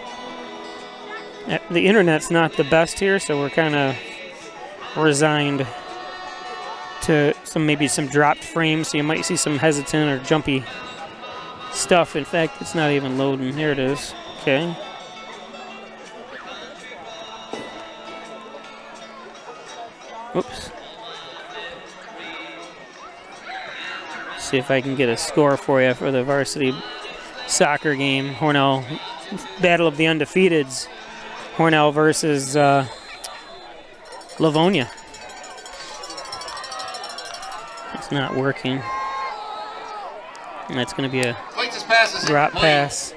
The internet's not the best here, so we're kind of resigned to maybe some dropped frames, so you might see some hesitant or jumpy stuff. In fact, it's not even loading. Here it is. Okay. Oops. See if I can get a score for you for the varsity soccer game. Hornell, Battle of the Undefeateds. Hornell versus Livonia. It's not working. And that's going to be a drop pass.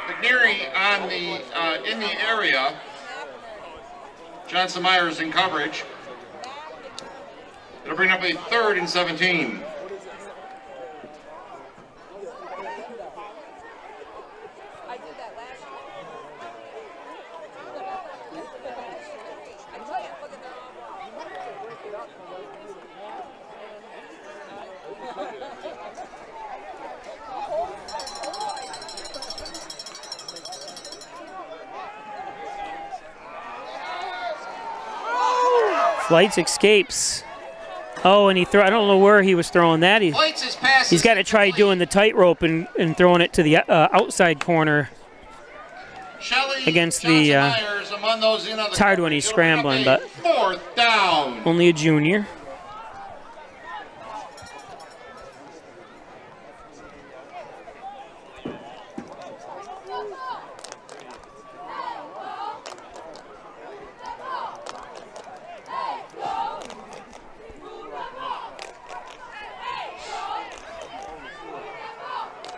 McNeary on in the area. Johnson Myers in coverage. It'll bring up a 3rd and 17. Flights escapes. Oh, and I don't know where he was throwing that. He's got to try doing the tightrope and throwing it to the outside corner against the it's hard when he's scrambling, but 4th down. Only a junior.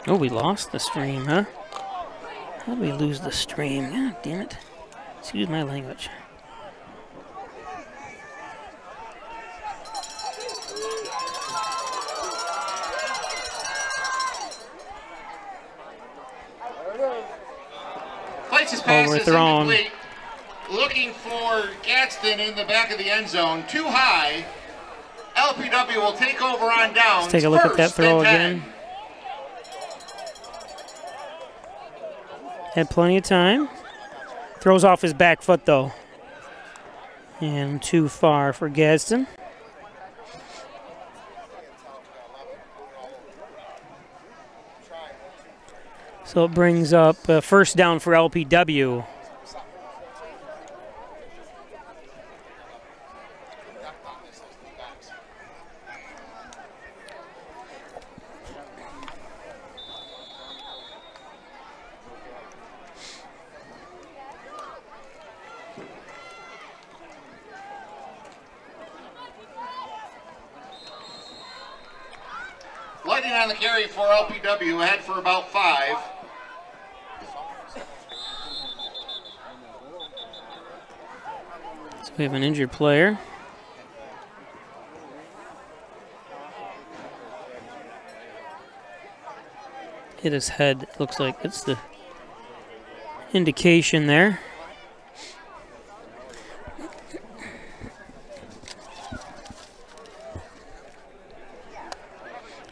Oh, we lost the stream, huh? How did we lose the stream? God damn it. Excuse my language. Overthrown. Looking for Gadsden in the back of the end zone. Too high. LPW will take over on downs. Let's take a look at that throw again. Had plenty of time. Throws off his back foot, though. And too far for Gadsden. So it brings up first down for LPW. Lighting on the carry for LPW, ahead for about 5. So we have an injured player. Hit his head. Looks like it's the indication there.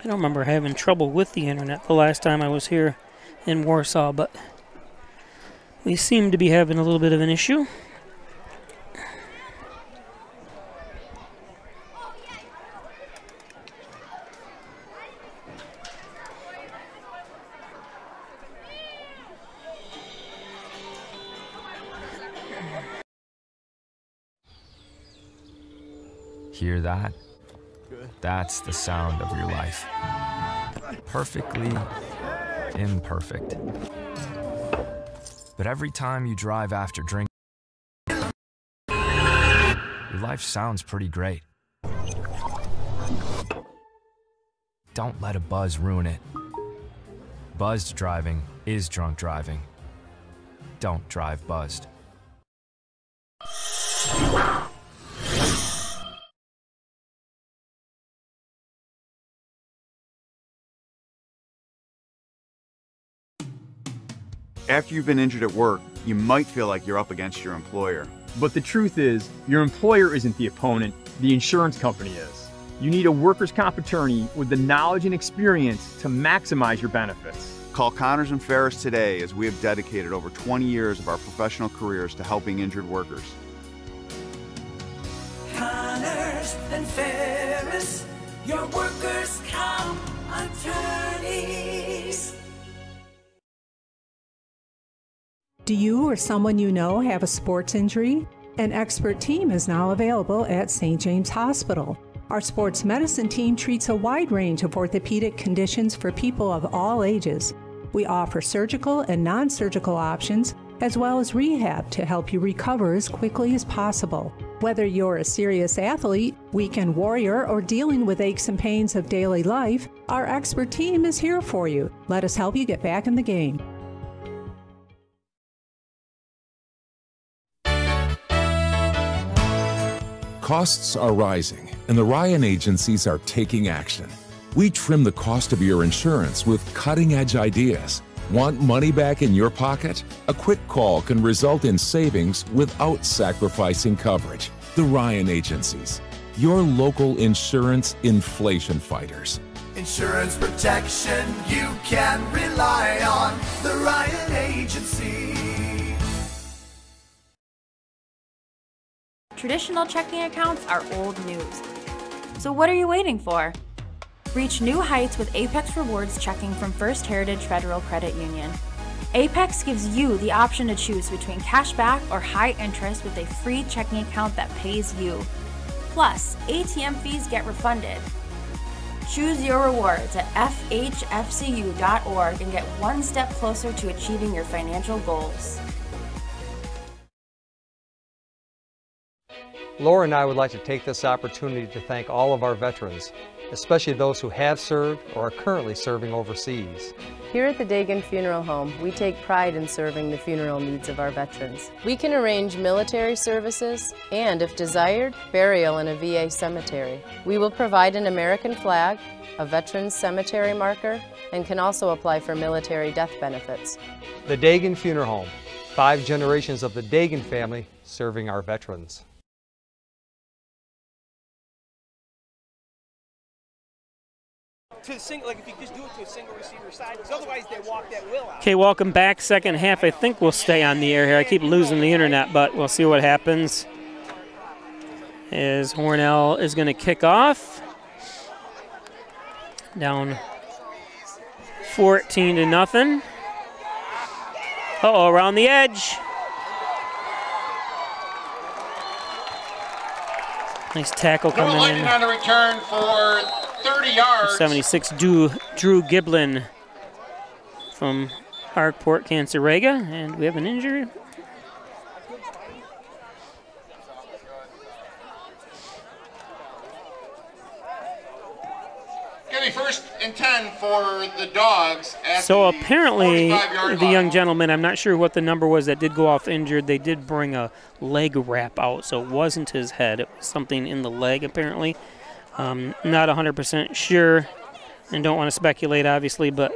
I don't remember having trouble with the internet the last time I was here in Warsaw, but we seem to be having a little bit of an issue. Hear that? That's the sound of your life. Perfectly imperfect. But every time you drive after drinking, your life sounds pretty great. Don't let a buzz ruin it. Buzzed driving is drunk driving. Don't drive buzzed. After you've been injured at work, you might feel like you're up against your employer. But the truth is, your employer isn't the opponent, the insurance company is. You need a workers' comp attorney with the knowledge and experience to maximize your benefits. Call Connors and Ferris today, as we have dedicated over 20 years of our professional careers to helping injured workers. Connors and Ferris, your workers' comp attorneys. Do you or someone you know have a sports injury? An expert team is now available at St. James Hospital. Our sports medicine team treats a wide range of orthopedic conditions for people of all ages. We offer surgical and non-surgical options, as well as rehab to help you recover as quickly as possible. Whether you're a serious athlete, weekend warrior, or dealing with aches and pains of daily life, our expert team is here for you. Let us help you get back in the game. Costs are rising, and the Ryan agencies are taking action. We trim the cost of your insurance with cutting-edge ideas. Want money back in your pocket? A quick call can result in savings without sacrificing coverage. The Ryan agencies, your local insurance inflation fighters. Insurance protection you can rely on. The Ryan Agency. Traditional checking accounts are old news. So what are you waiting for? Reach new heights with Apex Rewards checking from First Heritage Federal Credit Union. Apex gives you the option to choose between cash back or high interest with a free checking account that pays you. Plus, ATM fees get refunded. Choose your rewards at fhfcu.org and get one step closer to achieving your financial goals. Laura and I would like to take this opportunity to thank all of our veterans, especially those who have served or are currently serving overseas. Here at the Dagan Funeral Home, we take pride in serving the funeral needs of our veterans. We can arrange military services and, if desired, burial in a VA cemetery. We will provide an American flag, a veteran's cemetery marker, and can also apply for military death benefits. The Dagan Funeral Home, 5 generations of the Dagan family serving our veterans. Like if you just do it to a single receiver side, because otherwise they walk that will out. Okay, welcome back. Second half. I think we'll stay on the air here. I keep losing the internet, but we'll see what happens. As Hornell is going to kick off. Down 14-0. Uh-oh, around the edge. Nice tackle coming in. On the return for 30 yards. 76, Drew Giblin from Arkport, Cancerega, and we have an injury. Give me 1st and 10 for the Dogs. So apparently the young gentleman, I'm not sure what the number was that did go off injured. They did bring a leg wrap out, so it wasn't his head. It was something in the leg apparently. Not 100% sure and don't want to speculate obviously, but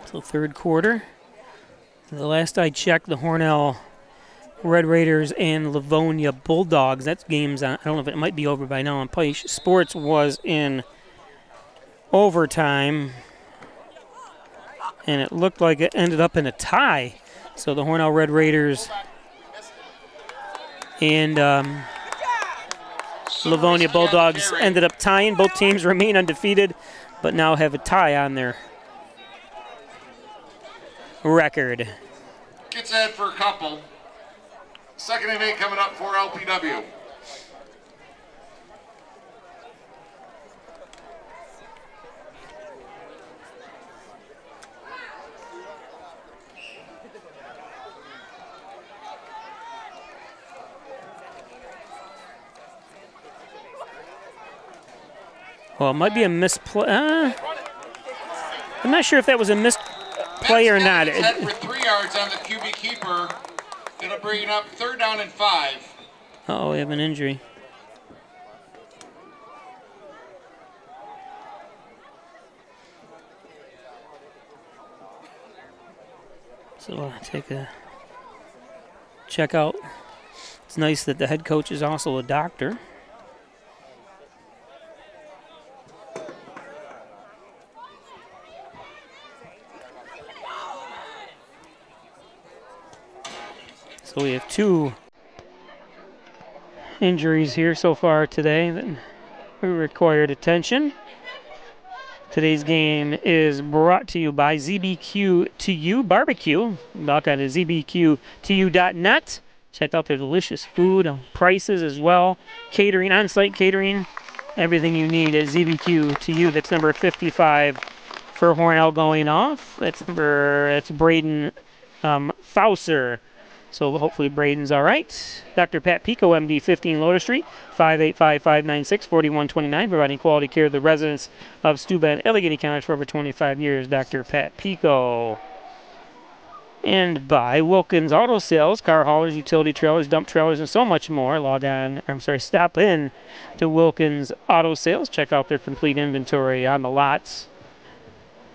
so third quarter. The last I checked, the Hornell Red Raiders and Livonia Bulldogs. That game's on, I don't know if it might be over by now on Peisch Sports, was in overtime. And it looked like it ended up in a tie. So the Hornell Red Raiders and Livonia Bulldogs ended up tying. Both teams remain undefeated, but now have a tie on their record. Gets ahead for a couple. Second and 8 coming up for LPW. Well, it might be a misplay. I'm not sure if that was a misplay or not. Set for 3 yards on the QB keeper. It'll bring it up 3rd down and 5. Uh-oh, we have an injury. So I'll take a check out. It's nice that the head coach is also a doctor. So we have 2 injuries here so far today that required attention. Today's game is brought to you by ZBQ2U Barbecue. Log on to zbqtu.net. Check out their delicious food and prices as well. Catering, on-site catering, everything you need at ZBQ2U. That's number 55 for Hornell going off. That's Braden Fauser. So hopefully Braden's all right. Dr. Pat Pico, MD, 15 Loader Street, 585-596-4129, providing quality care to the residents of Steuben and Allegheny counties for over 25 years. Dr. Pat Pico. And by Wilkins Auto Sales, car haulers, utility trailers, dump trailers, and so much more. Stop in to Wilkins Auto Sales. Check out their complete inventory on the lots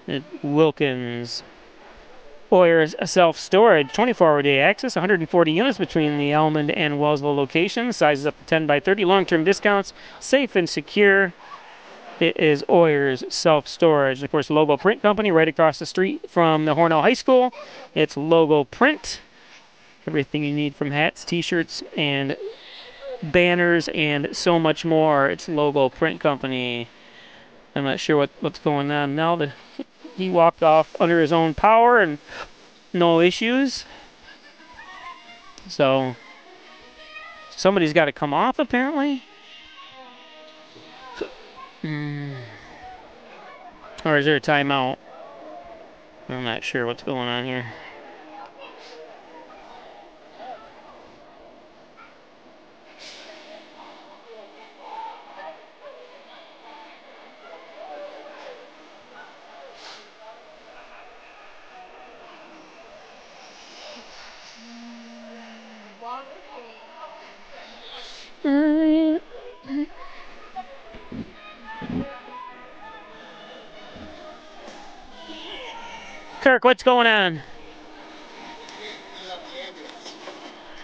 at Wilkins. Boyer's self-storage, 24-hour-day access, 140 units between the Almond and Wellsville locations. Sizes up to 10 by 30, long-term discounts, safe and secure. It is Oyer's Self-Storage. Of course, Logo Print Company right across the street from the Hornell High School. It's Logo Print. Everything you need from hats, t-shirts, and banners, and so much more. It's Logo Print Company. I'm not sure what's going on now. He walked off under his own power and no issues. So somebody's got to come off apparently. Or is there a timeout? I'm not sure what's going on here. Kirk, what's going on?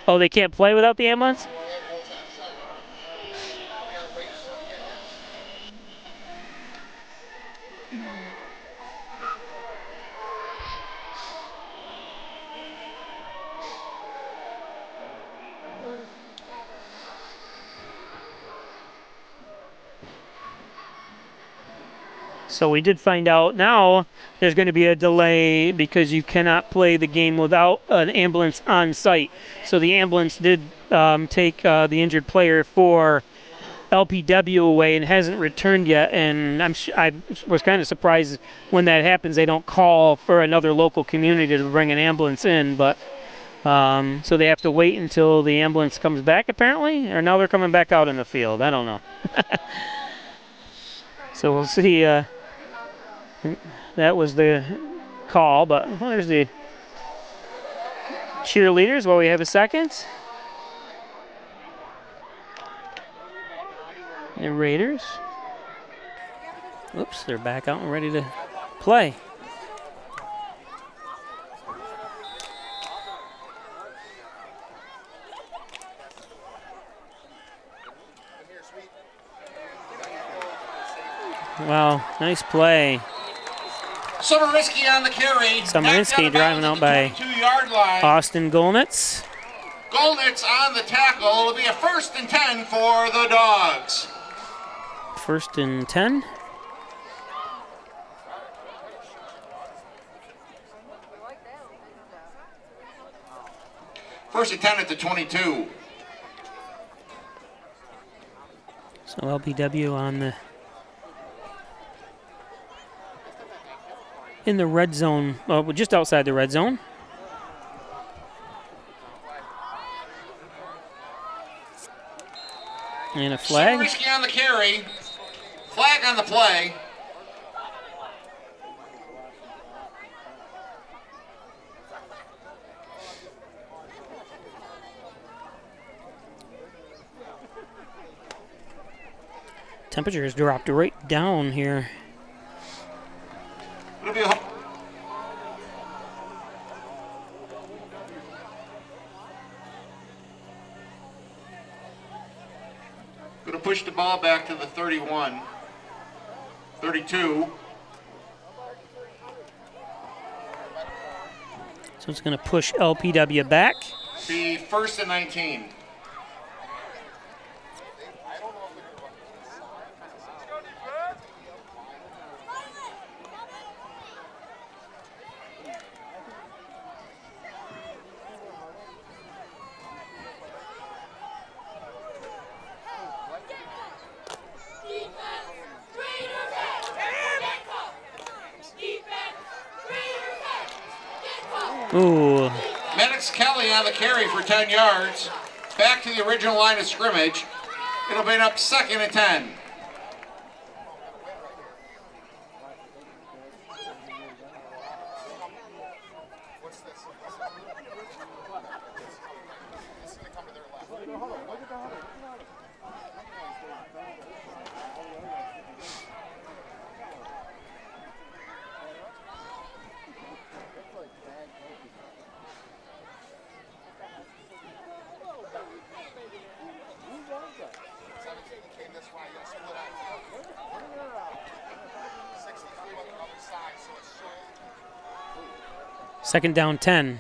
Oh, they can't play without the ambulance? So we did find out now there's going to be a delay because you cannot play the game without an ambulance on site. So the ambulance did take the injured player for LPW away and hasn't returned yet. And I was kind of surprised when that happens. They don't call for another local community to bring an ambulance in, but so they have to wait until the ambulance comes back apparently, or now they're coming back out in the field. I don't know. So we'll see. That was the call, but well, there's the cheerleaders while we have a second. The Raiders. Oops, they're back out and ready to play. Wow, nice play. Sumerinsky on the carry. Sumerinsky driving out by Austin Golnitz. Golnitz on the tackle. It'll be a 1st and 10 for the Dogs. 1st and 10. First and 10 at the 22. So LPW on the in the red zone, just outside the red zone. And a flag. Risky on the carry. Flag on the play. Temperature has dropped right down here. It'll be going to push the ball back to the 31, 32. So it's going to push LPW back. Be 1st and 19. Ooh. Maddox Kelly on the carry for 10 yards. Back to the original line of scrimmage. It'll bring up 2nd and 10. Second down 10.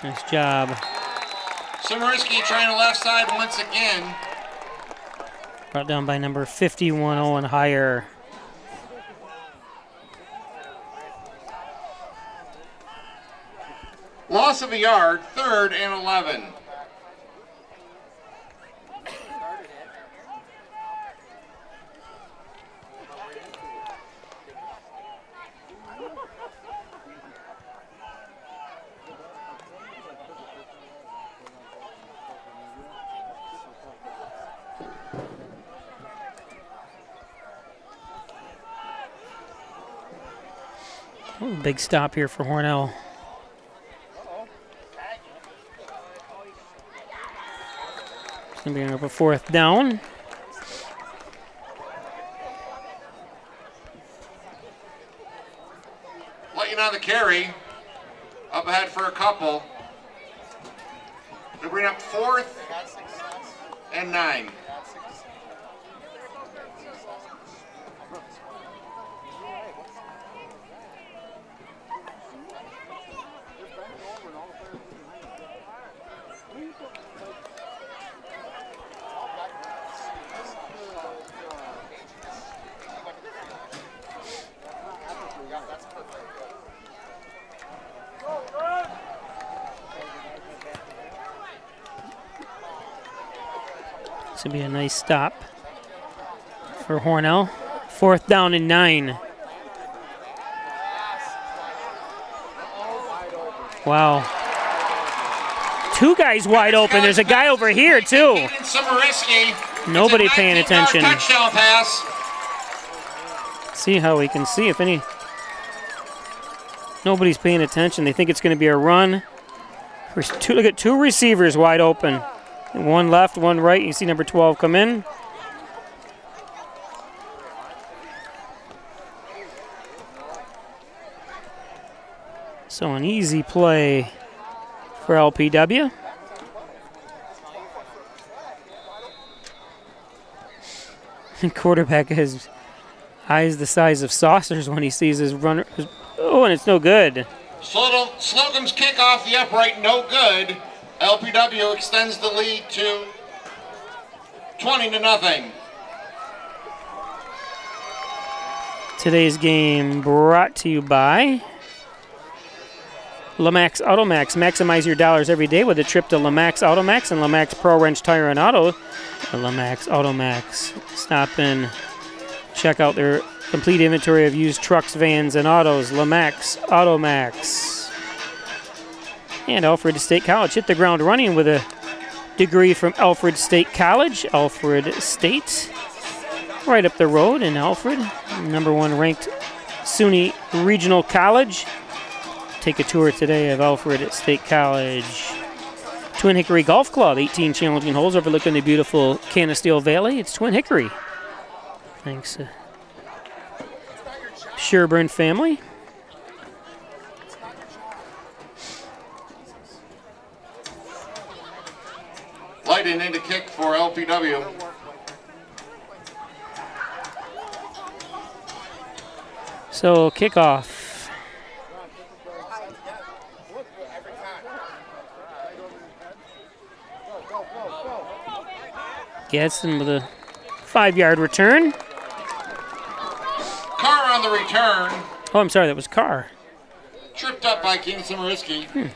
Nice job. Sumeriski trying the left side once again. Brought down by number 51, Owen Heyer. Loss of a yard, 3rd and 11. Ooh, big stop here for Hornell. It's going to be up a 4th down. Lighting on the carry. Up ahead for a couple. They'll bring up 4th and 9. This will be a nice stop for Hornell. 4th down and 9. Wow. 2 guys wide open. There's a guy over here, too. Nobody paying attention. Touchdown pass. See how we can see if any. Nobody's paying attention. They think it's going to be a run. Look at 2 receivers wide open. One left, one right. You see number 12 come in. So an easy play for LPW. Quarterback has eyes the size of saucers when he sees his runner. Oh, and it's no good. Slocum's kick off the upright, no good. LPW extends the lead to 20-0. Today's game brought to you by Lamax Automax. Maximize your dollars every day with a trip to Lamax Automax and Lamax Pro Wrench Tire and Auto. Lamax Automax. Stop and check out their complete inventory of used trucks, vans, and autos. Lamax Automax. And Alfred State College hit the ground running with a degree from Alfred State College. Alfred State, right up the road in Alfred. #1 ranked SUNY Regional College. Take a tour today of Alfred State College. Twin Hickory Golf Club, 18 challenging holes overlooking the beautiful Canisteel Valley. It's Twin Hickory. Thanks, Sherburne family. Lighting into kick for LPW. So kickoff. Gadsden with a 5-yard return. Carr on the return. Oh, I'm sorry, that was Carr. Tripped up by Kingston Mariski.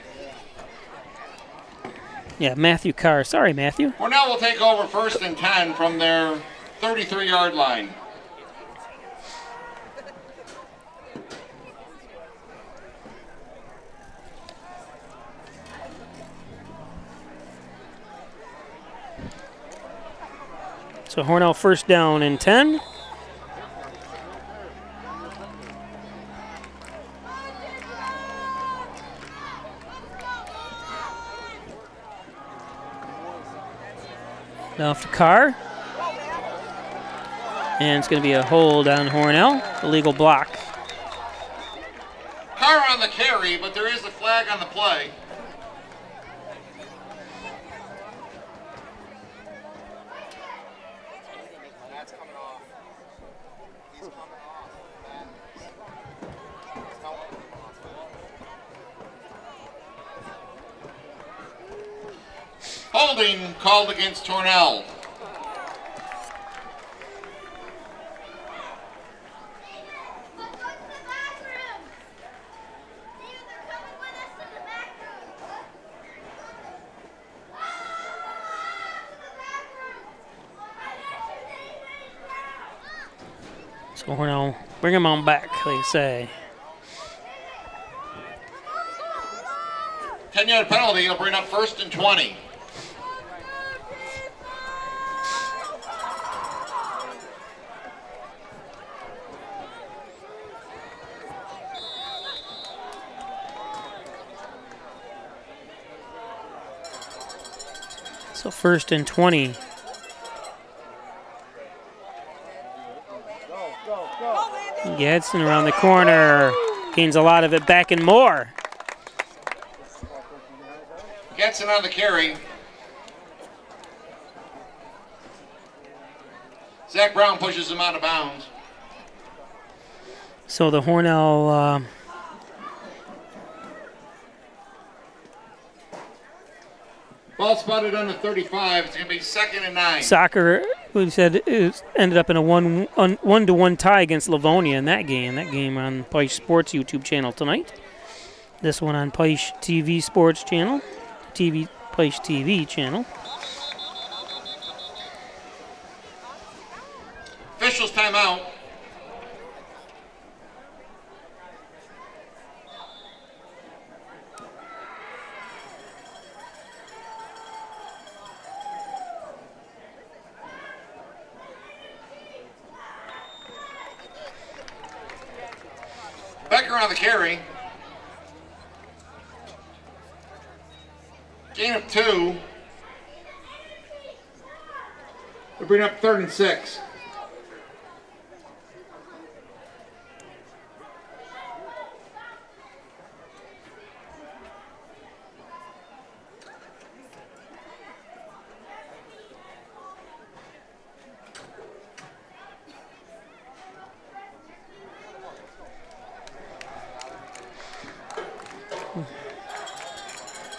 Yeah, Matthew Carr. Sorry, Matthew. Hornell will take over 1st and 10 from their 33-yard line. So Hornell 1st down and 10. Off to Carr. And it's going to be a hold on Hornell. Illegal block. Carr on the carry, but there is a flag on the play. Holding called against Hornell. So Hornell, bring him on back, they say. 10-yard penalty, it'll bring up 1st and 20. So 1st and 20. Gadsden around the corner. Gains a lot of it back and more. Gadsden on the carry. Zach Brown pushes him out of bounds. So the Hornell ball spotted on the 35. It's going to be 2nd and 9. Soccer, we said, ended up in a 1-1 tie against Livonia in that game. That game on Peisch Sports YouTube channel tonight. This one on Peisch TV Sports channel, Peisch TV channel. Officials timeout. Becker on the carry. Gain of 2. We'll bring up 3rd and 6.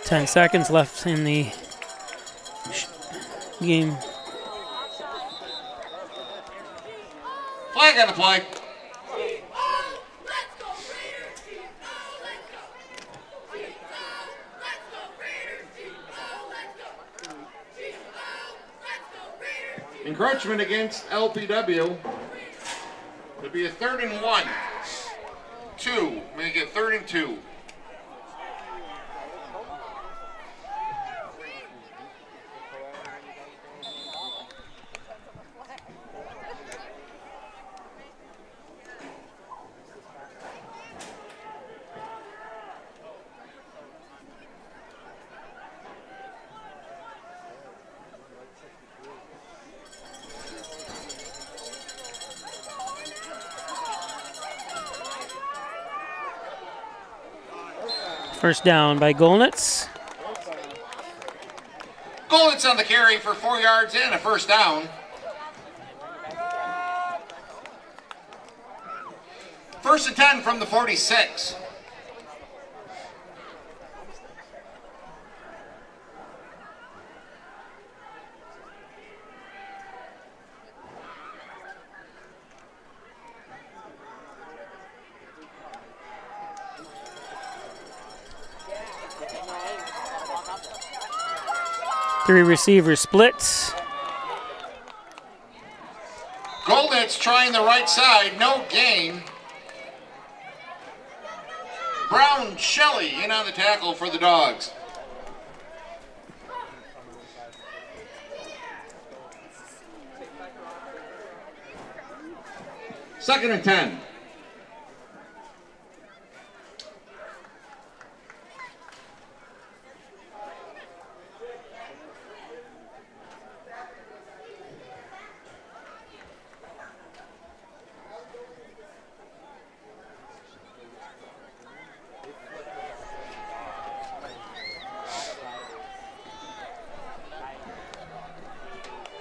10 seconds left in the game. Flag on the play. Encroachment against LPW. It'll be a 3rd and 1. 2. Make it 3rd and 2. First down by Golnitz. Golnitz on the carry for 4 yards and a first down. First and 10 from the 46. Three receiver splits. Golnitz trying the right side, no gain. Brown Shelley in on the tackle for the Dogs. Second and 10.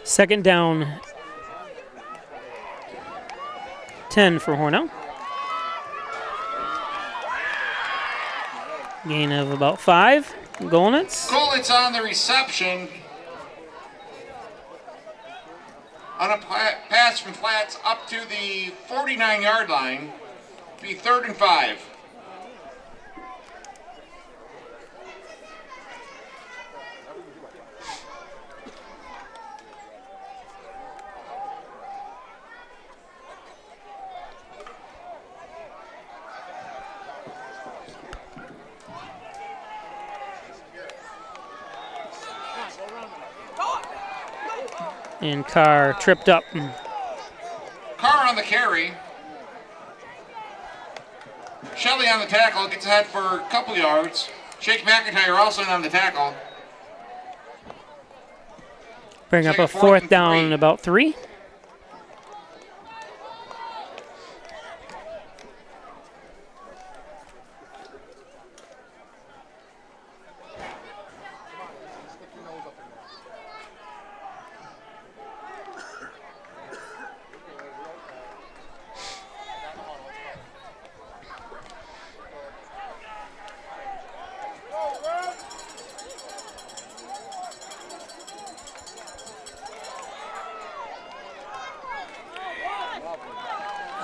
Second down, 10 for Hornell. Gain of about 5. Golnitz. Golnitz on the reception. On a pass from flats up to the 49-yard line. Be 3rd and 5. And Carr tripped up. Carr on the carry. Shelley on the tackle, gets ahead for a couple yards. Shake McIntyre also in on the tackle. Bring up a 4th down and about 3.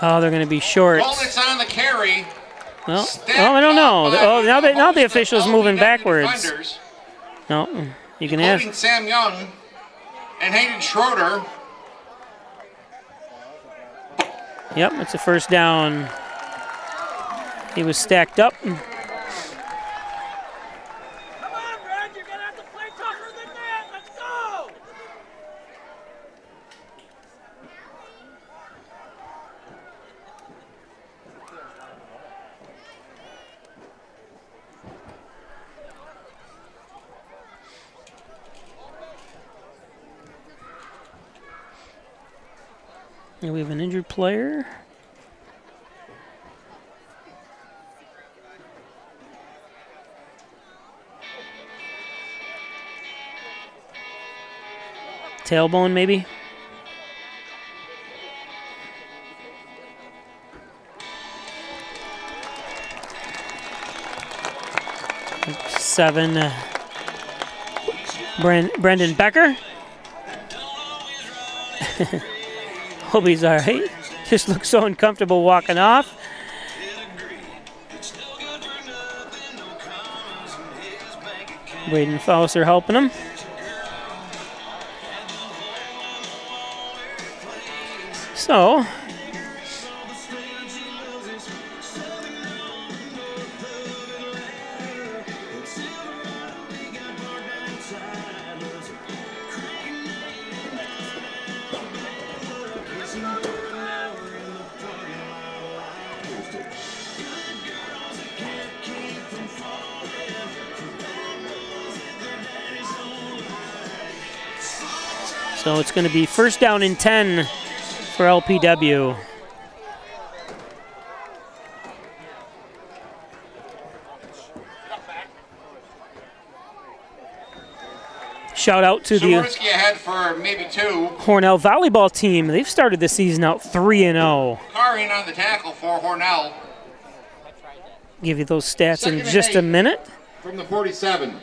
Oh, they're going to be short. Golnitz on the carry. Well, I don't know. Oh, now the official's moving backwards. No, you can ask. Including Sam Young and Hayden Schroeder. Yep, it's a first down. He was stacked up. And we have an injured player. Tailbone, maybe. Seven. Brendan Becker. Hope he's all right. Just looks so uncomfortable walking off. Braden Fauser helping him. So, it's going to be first down and 10 for LPW. Shout out to the ahead for maybe 2. Hornell volleyball team. They've started the season out 3-0. Carring on the tackle for Hornell. Give you those stats in just a minute. From the 47.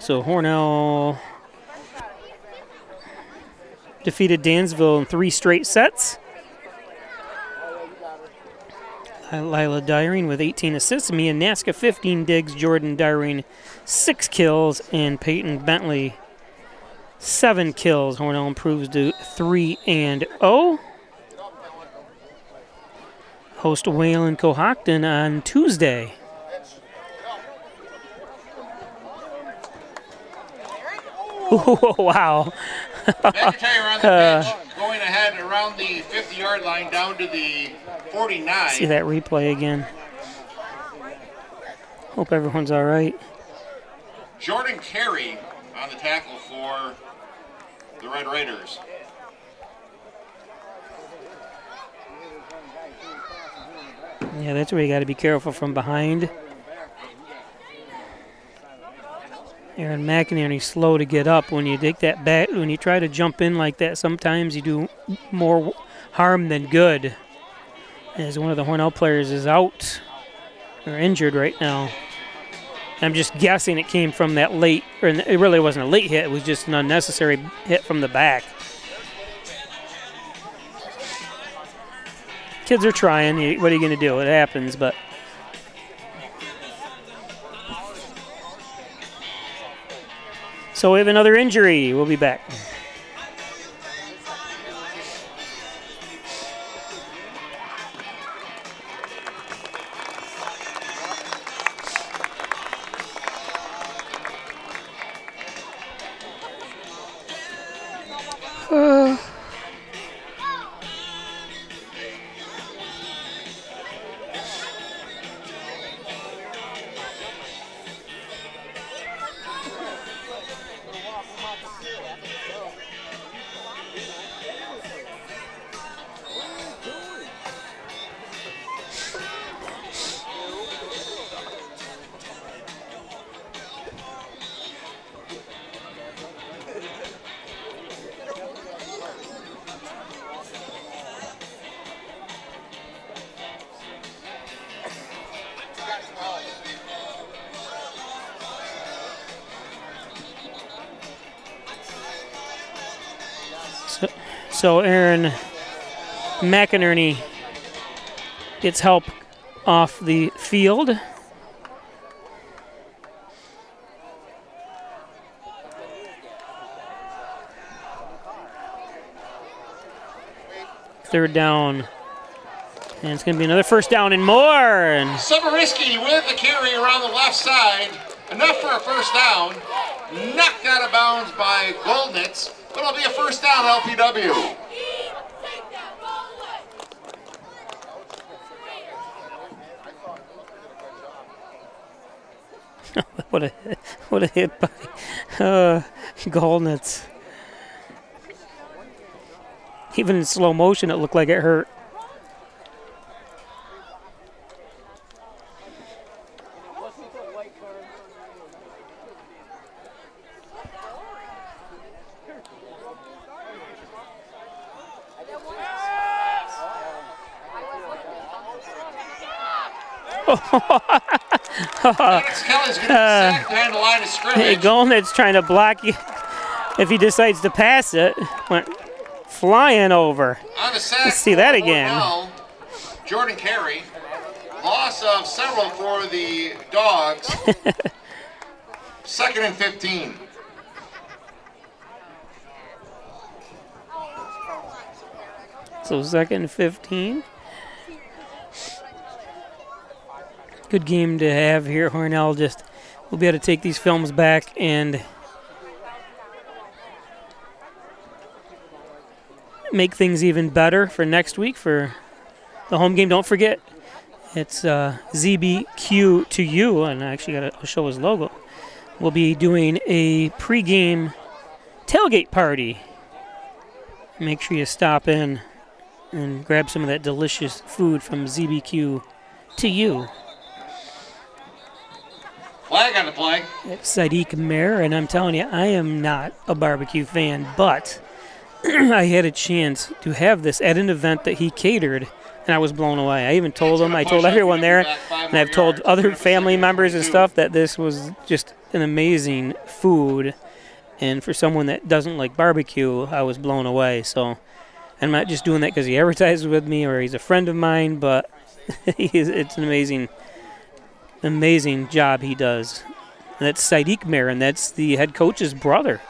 So Hornell defeated Dansville in 3 straight sets. Lila Dyring with 18 assists, Mia Naska 15 digs, Jordan Dyring 6 kills, and Peyton Bentley 7 kills. Hornell improves to 3-0. Host Wayland Cohocton on Tuesday. Oh, wow. McIntyre on the pitch, going ahead around the 50-yard line down to the 49. See that replay again. Hope everyone's all right. Jordan Carey on the tackle for the Red Raiders. Yeah, that's where you got to be careful from behind. Aaron McInerney's slow to get up. When you take that back, when you try to jump in like that, sometimes you do more harm than good. As one of the Hornell players is out or injured right now. I'm just guessing it came from that late, or it really wasn't a late hit, it was just an unnecessary hit from the back. Kids are trying. What are you going to do? It happens, but. So we have another injury. We'll be back. So Aaron McInerney gets help off the field. Third down. And it's going to be another first down and more. And Severinsky with the carry around the left side. Enough for a first down. Knocked out of bounds by Goldnitz. But it'll be a first down, LPW. What a hit by Golnitz. Even in slow motion, it looked like it hurt. Kelly's going to be sacked behind the line of scrimmage. Golnitz trying to block you. If he decides to pass it, went flying over. On the sack, let's see that again. Hornell, Jordan Carey. Loss of several for the Dogs. 2nd and 15. So 2nd and 15. Good game to have here. Hornell just will be able to take these films back and make things even better for next week for the home game. Don't forget, it's ZBQ to you, and I actually got to show his logo. We'll be doing a pregame tailgate party. Make sure you stop in and grab some of that delicious food from ZBQ to you. Flag on the play. It's Sadiq Mayer, and I'm telling you, I am not a barbecue fan, but I had a chance to have this at an event that he catered, and I was blown away. I even told him, I told everyone there, and I've told other family members and stuff that this was just an amazing food. And for someone that doesn't like barbecue, I was blown away. So I'm not just doing that because he advertised with me or he's a friend of mine, but it's an amazing job he does. And that's Sadiq Mayer, and that's the head coach's brother.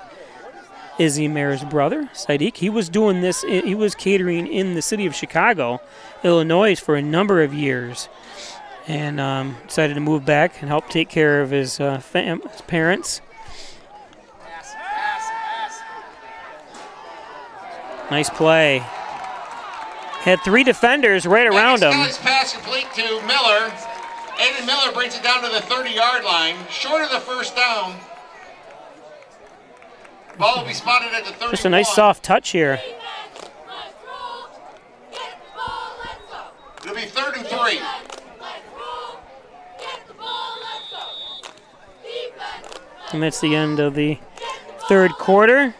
Izzy Mayer's brother, Sadiq. He was doing this, he was catering in the city of Chicago, Illinois for a number of years. And decided to move back and help take care of his parents. Nice play. Had 3 defenders right around him. Kelly's pass complete to Miller. Aiden Miller brings it down to the 30-yard line. Short of the first down. Ball will be spotted at the 31. Just a nice soft touch here. It'll be 3rd and 3. And that's the end of the 3rd quarter.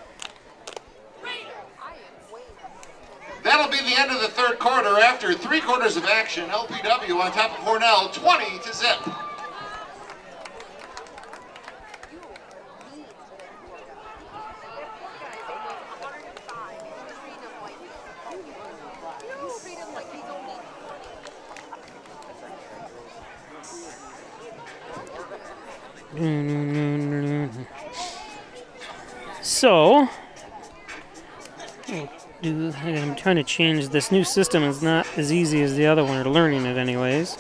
That'll be the end of the 3rd quarter. After 3 quarters of action, LPW on top of Hornell, 20-0. So, I'm trying to change this new system. It's not as easy as the other one, or learning it anyways.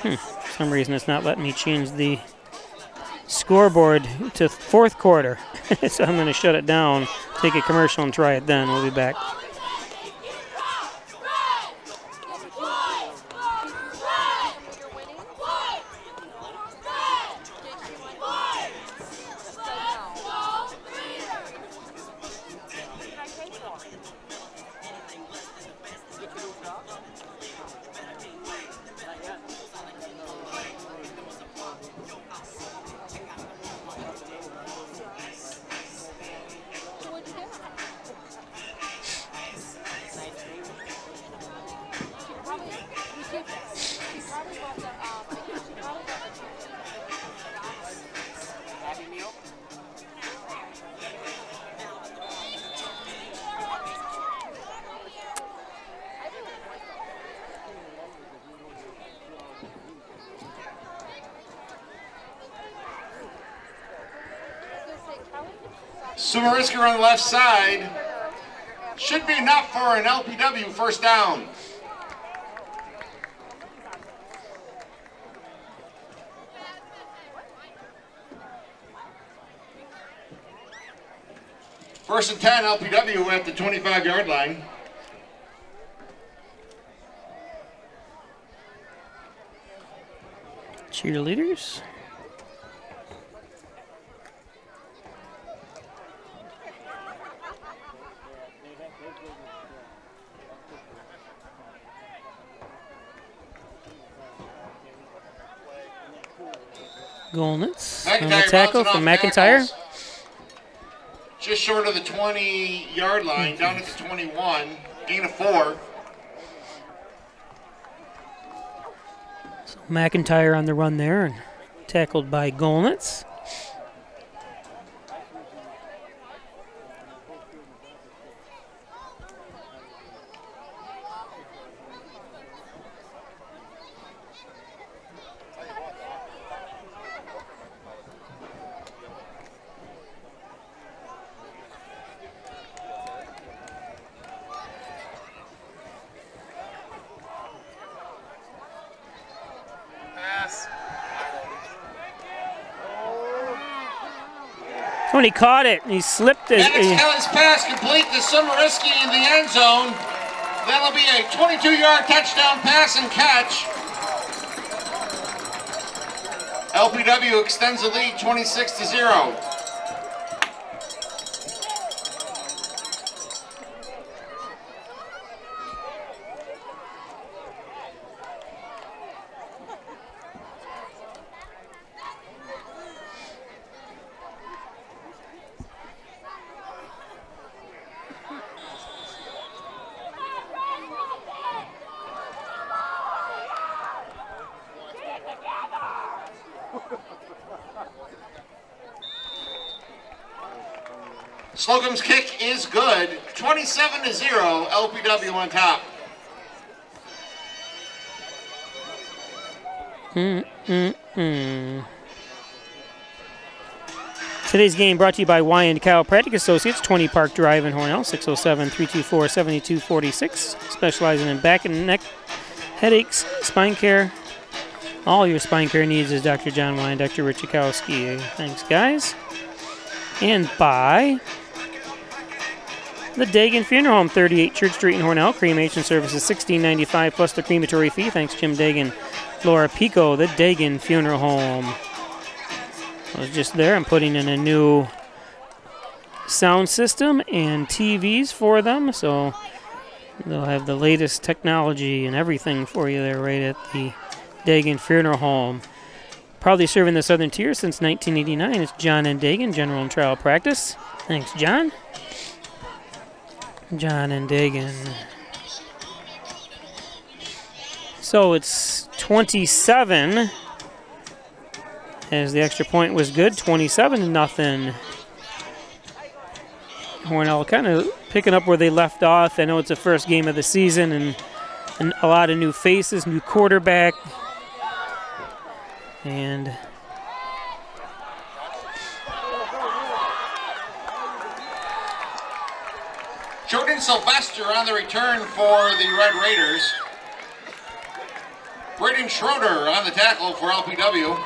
For some reason it's not letting me change the scoreboard to 4th quarter. So I'm going to shut it down, take a commercial and try it then. We'll be back. Sumerisker on the left side. Should be enough for an LPW first down. First and 10, LPW at the 25-yard line. Cheerleaders. Golnitz on the tackle from McIntyre. Just short of the 20-yard line, down at the 21, gain of 4. So McIntyre on the run there, and tackled by Golnitz. When he caught it, he slipped. Maddox Kelly's pass complete to Sumeriski in the end zone. That'll be a 22-yard touchdown pass and catch. LPW extends the lead 26-0. Slocum's kick is good. 27-0, LPW on top. Today's game brought to you by Wyand Chiropractic Associates, 20 Park Drive in Hornell, 607-324-7246. Specializing in back and neck, headaches, spine care. All your spine care needs is Dr. John Wyand, Dr. Richikowski. Thanks, guys. And by the Dagan Funeral Home, 38 Church Street in Hornell. Cremation services $16.95 plus the crematory fee. Thanks, Jim Dagan. Laura Pico, the Dagan Funeral Home. I was just there. I'm putting in a new sound system and TVs for them, so they'll have the latest technology and everything for you there right at the Dagan Funeral Home. Proudly serving the Southern Tier since 1989. It's John and Dagan, General and Trial Practice. Thanks, John. John and Dagan. So it's 27, as the extra point was good, 27-0. Hornell kind of picking up where they left off. I know it's the first game of the season and a lot of new faces, new quarterback. And Jordan Sylvester on the return for the Red Raiders. Braden Schroeder on the tackle for LPW.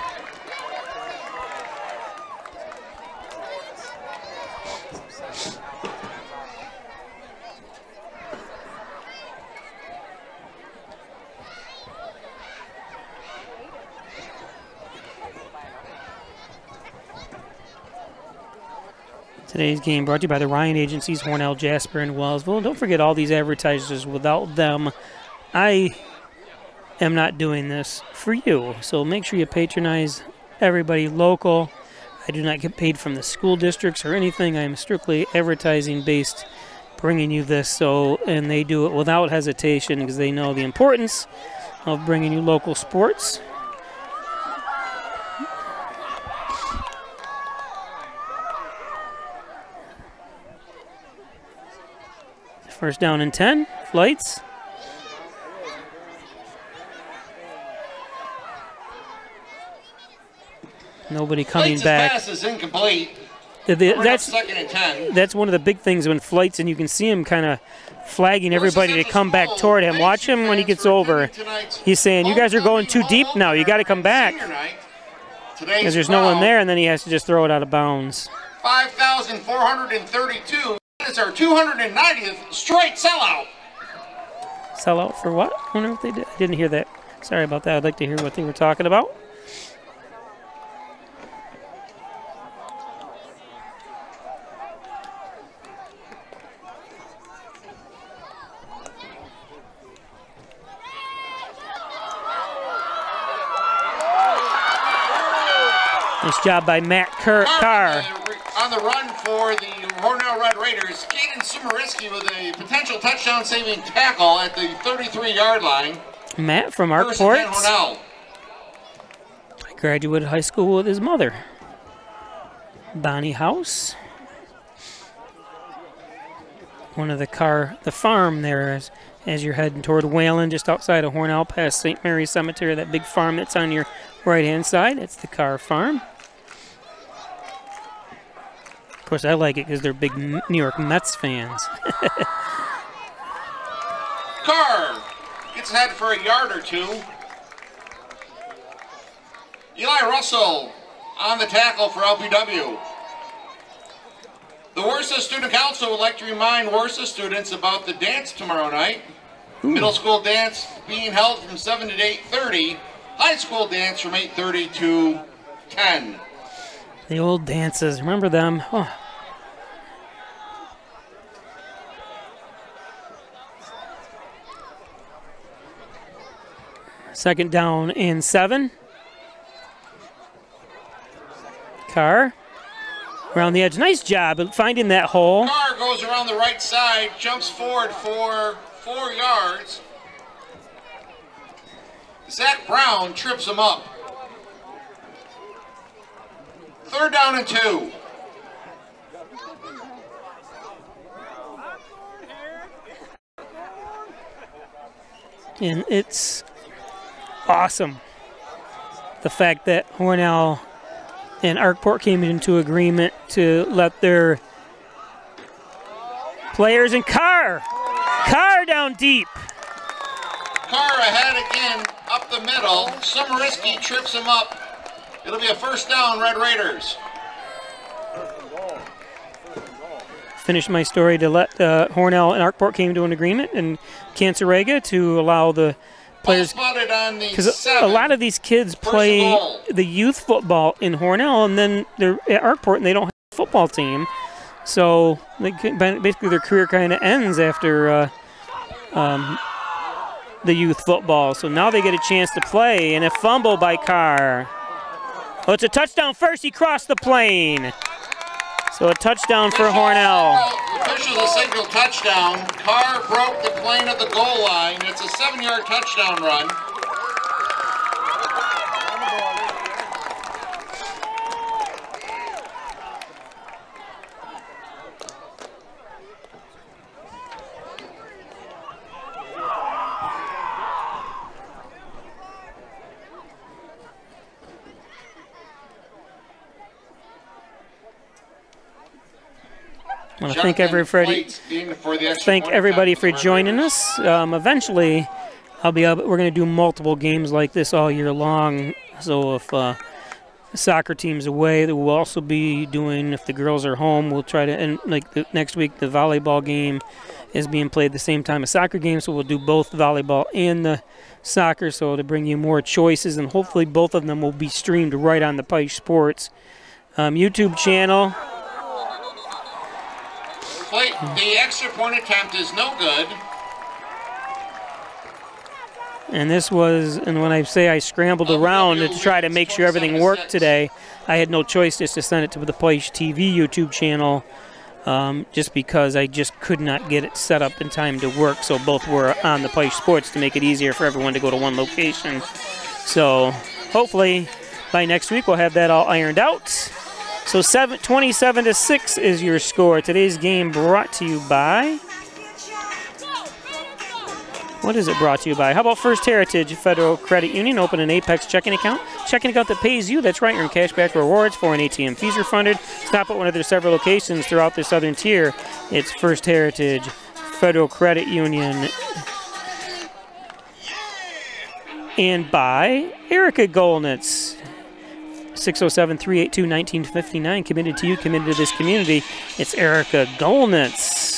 Today's game brought to you by the Ryan Agencies, Hornell, Jasper, and Wellsville. Don't forget all these advertisers. Without them, I am not doing this for you. So make sure you patronize everybody local. I do not get paid from the school districts or anything. I am strictly advertising based, bringing you this. So, and they do it without hesitation because they know the importance of bringing you local sports. First down and 10. Flights. Nobody coming back. Pass is incomplete. That's second and 10. That's one of the big things when Flights, and you can see him kind of flagging everybody to come back toward him. Watch him when he gets over. He's saying, you guys are going too deep now. You got to come back. Because there's no one there, and then he has to just throw it out of bounds. 5,432. It's our 290th straight sellout. Sellout for what? I wonder what they did. I didn't hear that. Sorry about that. I'd like to hear what they were talking about. Nice job by Matt Carr. On the run for the Hornell Red Raiders, Caden Sumariski with a potential touchdown-saving tackle at the 33-yard line. Matt from Arkport. Graduated high school with his mother, Bonnie House. One of the farm there as you're heading toward Whalen, just outside of Hornell, past St. Mary's Cemetery, that big farm that's on your right-hand side. It's the Carr farm. Of course, I like it because they're big New York Mets fans. Carr gets ahead for a yard or two. Eli Russell on the tackle for LPW. The Worcester Student Council would like to remind Worcester students about the dance tomorrow night. Ooh. Middle school dance being held from 7 to 8:30. High school dance from 8:30 to 10. The old dances, remember them? Oh. Second down and 7. Carr around the edge. Nice job of finding that hole. Carr goes around the right side, jumps forward for 4 yards. Zach Brown trips him up. 3rd down and 2. And it's awesome, the fact that Hornell and Arkport came into agreement to let their players and Carr down deep. Carr ahead again, up the middle. Sumariski trips him up. It'll be a 1st down, Red Raiders. Finished my story to let Hornell and Arkport came to an agreement and Cancerega to allow the players, because a lot of these kids play the youth football in Hornell, and then they're at Arkport and they don't have a football team, so basically their career kind of ends after the youth football. So now they get a chance to play, and a fumble by Carr. Oh, it's a touchdown first. He crossed the plane. So a touchdown for Hornell. Officials a single touchdown. Carr broke the plane at the goal line. It's a 7-yard touchdown run. I want to thank everybody for joining us. Eventually, we're going to do multiple games like this all year long. So if the soccer team's away, that we'll also be doing. If the girls are home, we'll try to. And like next week, the volleyball game is being played the same time as soccer game, so we'll do both the volleyball and the soccer. So to bring you more choices, and hopefully both of them will be streamed right on the Pike Sports YouTube channel. The extra point attempt is no good. And this was, and when I say I scrambled around to try to make sure everything worked today, I had no choice just to send it to the Pike TV YouTube channel, just because I just could not get it set up in time to work. So both were on the Pike Sports to make it easier for everyone to go to one location. So hopefully by next week we'll have that all ironed out. So 27-6 is your score. Today's game brought to you by, what is it brought to you by? How about First Heritage Federal Credit Union? Open an Apex checking account that pays you. That's right, earn cashback rewards. Foreign ATM fees refunded. Stop at one of their several locations throughout the Southern Tier. It's First Heritage Federal Credit Union. And by Erica Golnitz. 607-382-1959. Committed to you, committed to this community. It's Erica Golnitz.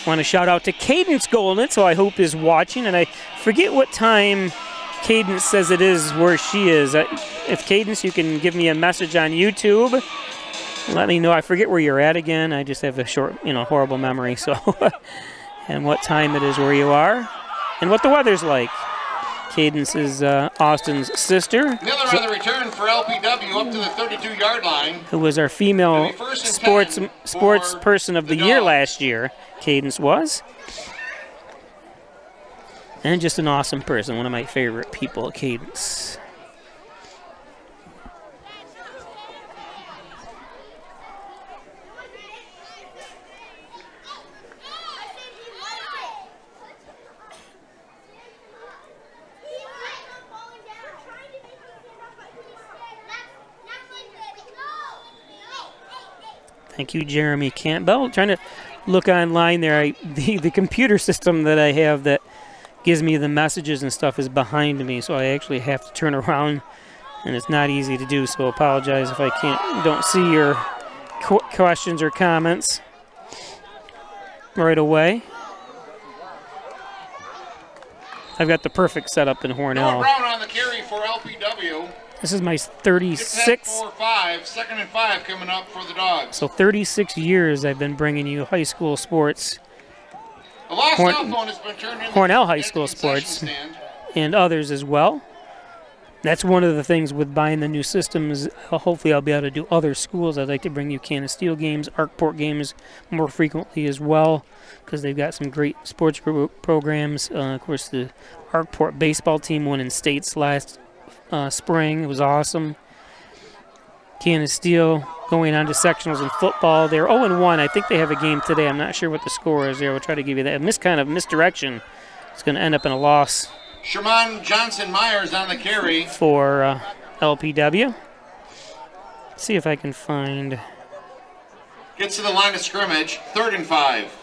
Want to shout out to Cadence Golnitz, who I hope is watching, and I forget what time Cadence says it is where she is. If Cadence, you can give me a message on YouTube. Let me know. I forget where you're at again. I just have a short, horrible memory. So, and what time it is where you are, and what the weather's like. Cadence is Austin's sister. Miller on the return for LPW up to the 32-yard line. Who was our female sports person of the year last year. Cadence was. And just an awesome person, one of my favorite people at Cadence. Thank you, Jeremy Campbell. Trying to look online there. The computer system that I have that gives me the messages and stuff is behind me, so I actually have to turn around, and it's not easy to do, so apologize if I don't see your questions or comments right away. I've got the perfect setup in Hornell. Brown on the carry for LPW. This is my 36. 4-5, 2nd and 5 coming up for the Dogs. So 36 years I've been bringing you high school sports. A lost cell phone has been turned in Hornell high school sports and others as well. That's one of the things with buying the new systems. Hopefully I'll be able to do other schools. I'd like to bring you Canasteel games, Arkport games more frequently as well, because they've got some great sports programs. Of course, the Arkport baseball team won in states last spring. It was awesome. Canasteel going on to sectionals in football. They're 0-1. I think they have a game today. I'm not sure what the score is there. We'll try to give you that. Kind of misdirection. It's going to end up in a loss. Sherman Johnson-Myers on the carry for LPW. Let's see if I can find. Gets to the line of scrimmage. 3rd and 5.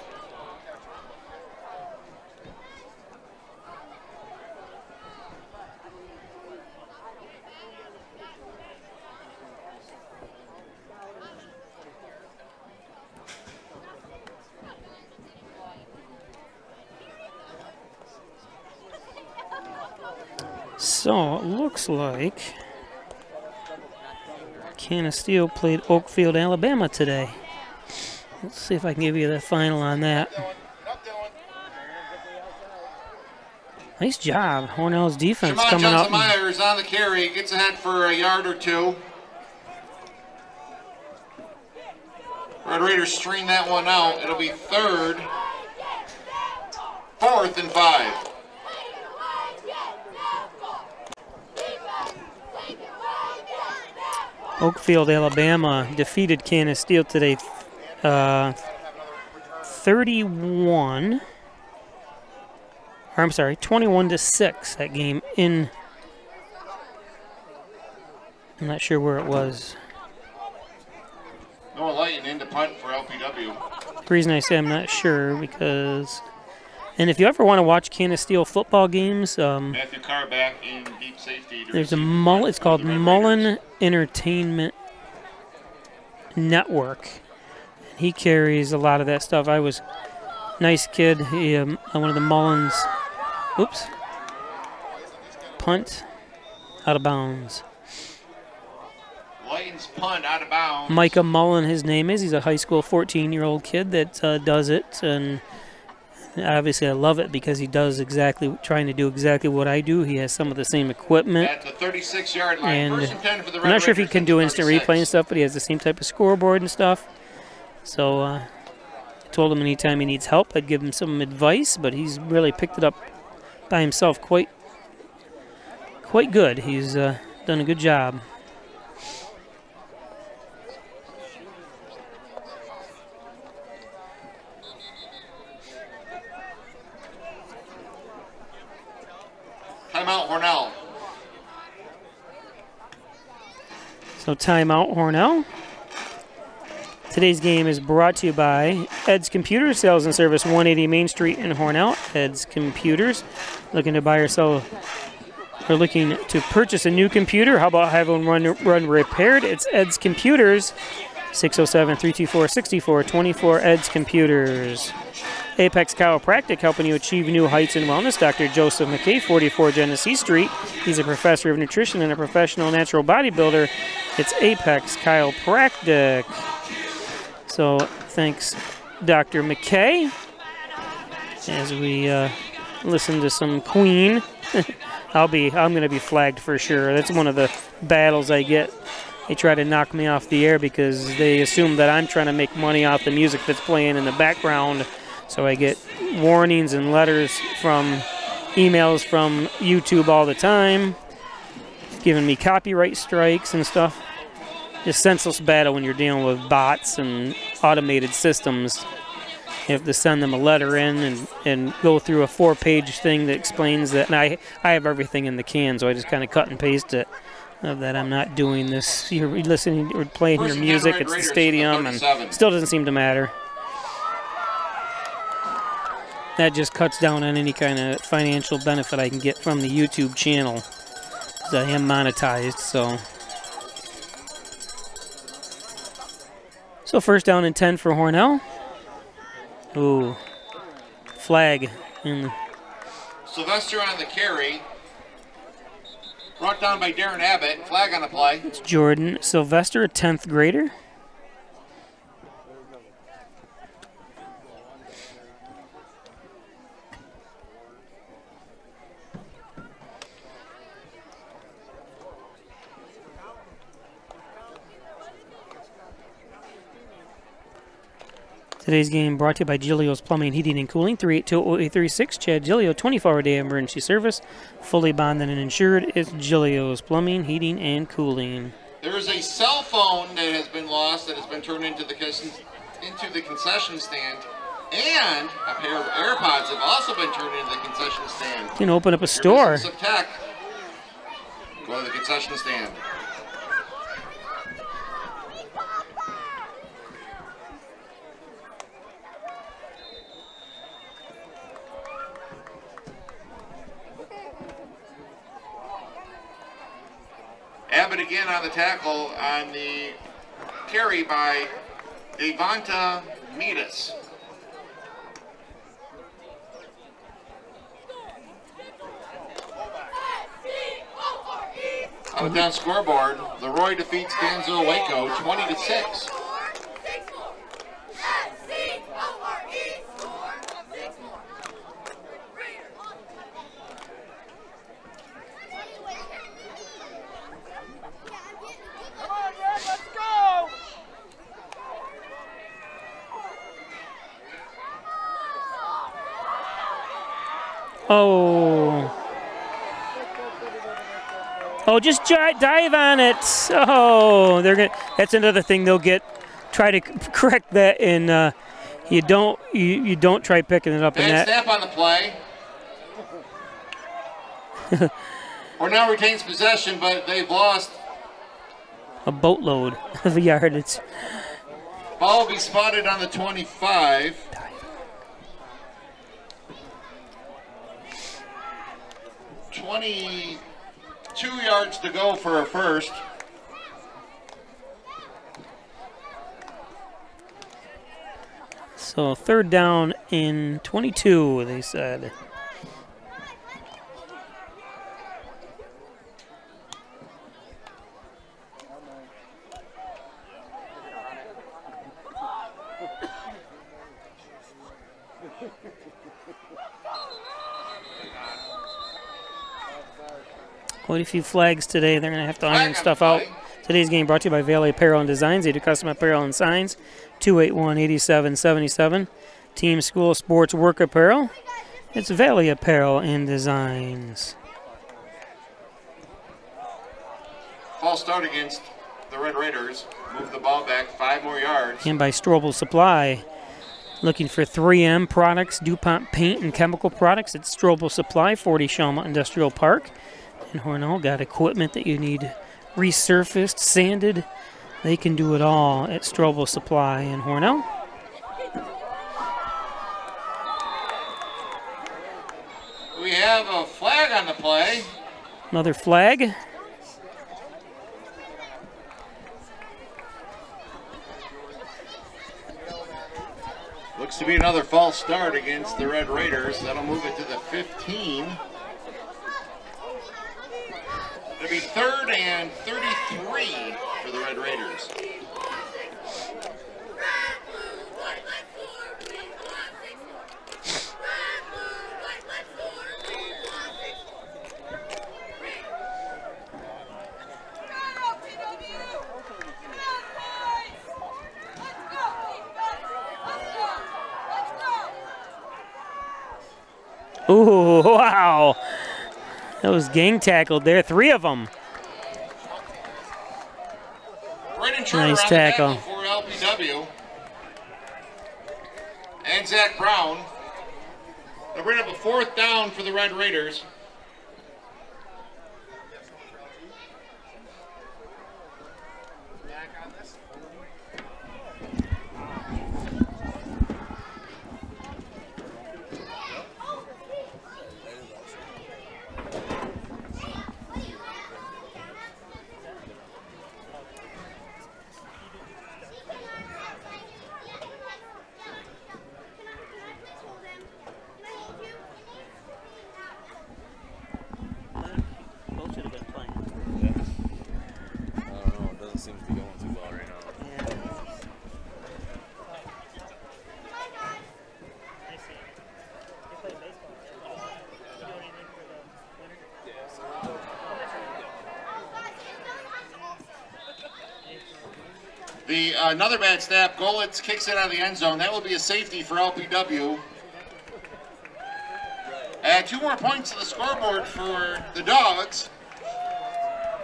So it looks like Canasteel played Oakfield, Alabama today. Let's see if I can give you the final on that. Nice job. Hornell's defense coming up. Myers on the carry, gets ahead for a yard or two. Red Raiders string that one out. It'll be 3rd, 4th and 5. Oakfield, Alabama defeated Canasteel today 21-6. That game in, I'm not sure where it was. Noah Lighton into punt for LPW. The reason I say I'm not sure because, and if you ever want to watch Canasteel football games, Matthew Carr back in deep safety. There's it's called Mullen Entertainment Network. He carries a lot of that stuff. I was nice kid. He, one of the Mullins. Oops. Punt out of bounds. Lighton's punt out of bounds. Micah Mullen, his name is. He's a high school 14-year-old kid that does it, and obviously I love it because he does trying to do exactly what I do. He has some of the same equipment. At the 36-yard line, and 1st and 10 for the Red I'm not sure if he Raiders can do instant 36. replay and stuff, but he has the same type of scoreboard and stuff. So I told him anytime he needs help, I'd give him some advice, but he's really picked it up by himself quite good. He's done a good job. Timeout, Hornell. So timeout, Hornell. Today's game is brought to you by Ed's Computer Sales and Service, 180 Main Street in Hornell. Ed's Computers. Looking to buy or sell, or looking to purchase a new computer? How about having one run repaired? It's Ed's Computers, 607-324-6424, Ed's Computers. Apex Chiropractic, helping you achieve new heights in wellness. Dr. Joseph McKay, 44 Genesee Street. He's a professor of nutrition and a professional natural bodybuilder. It's Apex Chiropractic. So thanks, Dr. McKay. As we listen to some Queen. I'm gonna be flagged for sure. That's one of the battles I get. They try to knock me off the air because they assume that I'm trying to make money off the music that's playing in the background. So I get warnings and letters from emails from YouTube all the time, giving me copyright strikes and stuff. Just senseless battle when you're dealing with bots and automated systems. You have to send them a letter in and go through a 4-page thing that explains that. And I have everything in the can, so I just kind of cut and paste it. That I'm not doing this. You're listening or playing your music. It's the stadium, and still doesn't seem to matter. That just cuts down on any kind of financial benefit I can get from the YouTube channel, because I am monetized. So first down and 10 for Hornell. Ooh, flag in. Sylvester on the carry. Brought down by Darren Abbott. Flag on the play. It's Jordan Sylvester, a 10th grader. Today's game brought to you by Gilio's Plumbing, Heating, and Cooling, 382-0836. Chad Gilio, 24-hour-day emergency service, fully bonded and insured. It's Gilio's Plumbing, Heating, and Cooling. There is a cell phone that has been lost that has been turned into the concession stand, and a pair of AirPods have also been turned into the concession stand. You can open up a store. Of tech. Go to the concession stand. Abbott again on the tackle on the carry by Devonta Meadus. On the down scoreboard, Leroy defeats Danville Waco 20-6. Oh, just dive on it. Oh, they're gonna. That's another thing they'll get. Try to correct that, and you don't try picking it up in that. Snap on the play. Hornell retains possession, but they've lost a boatload of yardage. Ball will be spotted on the 25. $22 yards to go for a first. So third down in 22, they said. Quite a few flags today. They're going to have to iron stuff out. Today's game brought to you by Valley Apparel and Designs. They do custom apparel and signs. 281-8777. Team School Sports Work Apparel. It's Valley Apparel and Designs. False start against the Red Raiders. Move the ball back 5 more yards. And by Strobel Supply. Looking for 3M products, DuPont paint and chemical products. It's Strobel Supply, 40 Shawmut Industrial Park. And Hornell got equipment that you need resurfaced, sanded. They can do it all at Strobel Supply in Hornell. We have a flag on the play. Another flag. Looks to be another false start against the Red Raiders. That'll move it to the 15. It'll be 3rd and 33 for the Red Raiders. Ooh, wow. That was gang tackled there. 3 of them. Nice tackle. For LPW. And Zach Brown. They'll bring up a 4th down for the Red Raiders. Another bad snap. Golitz kicks it out of the end zone. That will be a safety for LPW. Add 2 more points to the scoreboard for the Dogs.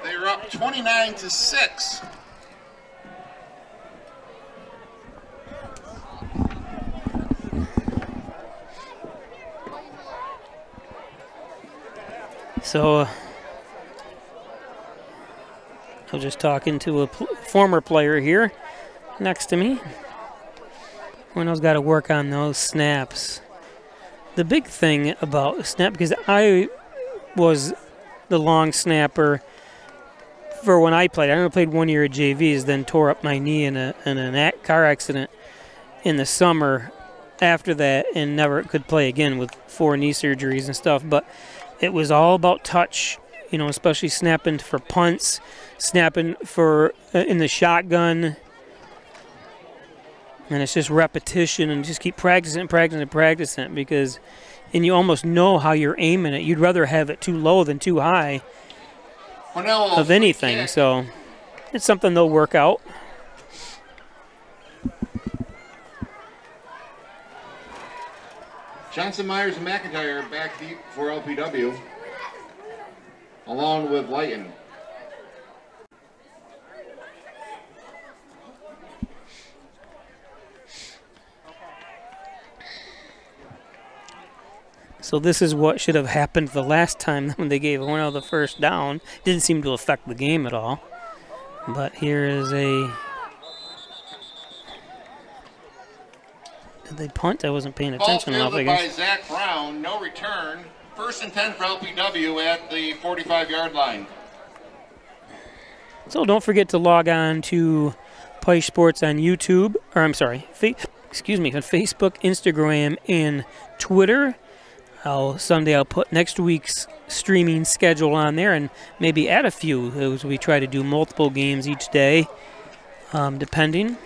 They are up 29-6. So I was just talking to a former player here next to me. Hornell's got to work on those snaps. The big thing about snap, because I was the long snapper for when I played. I only played 1 year at JVs, then tore up my knee in a car accident in the summer after that, and never could play again with 4 knee surgeries and stuff. But it was all about touch, you know, especially snapping for punts, snapping for in the shotgun. And it's just repetition, and just keep practicing because, and you almost know how you're aiming it. You'd rather have it too low than too high of anything. So it's something they'll work out. Johnson, Myers, and McIntyre back deep for LPW, along with Lighton. So this is what should have happened the last time when they gave Hornell the first down. Didn't seem to affect the game at all. But here is a... Did they punt? I wasn't paying attention enough, I guess. By Zach Brown, no return. 1st and 10 for LPW at the 45-yard line. So don't forget to log on to Peisch Sports on YouTube, or I'm sorry, on Facebook, Instagram, and Twitter. Sunday I'll put next week's streaming schedule on there and maybe add a few as we try to do multiple games each day, depending.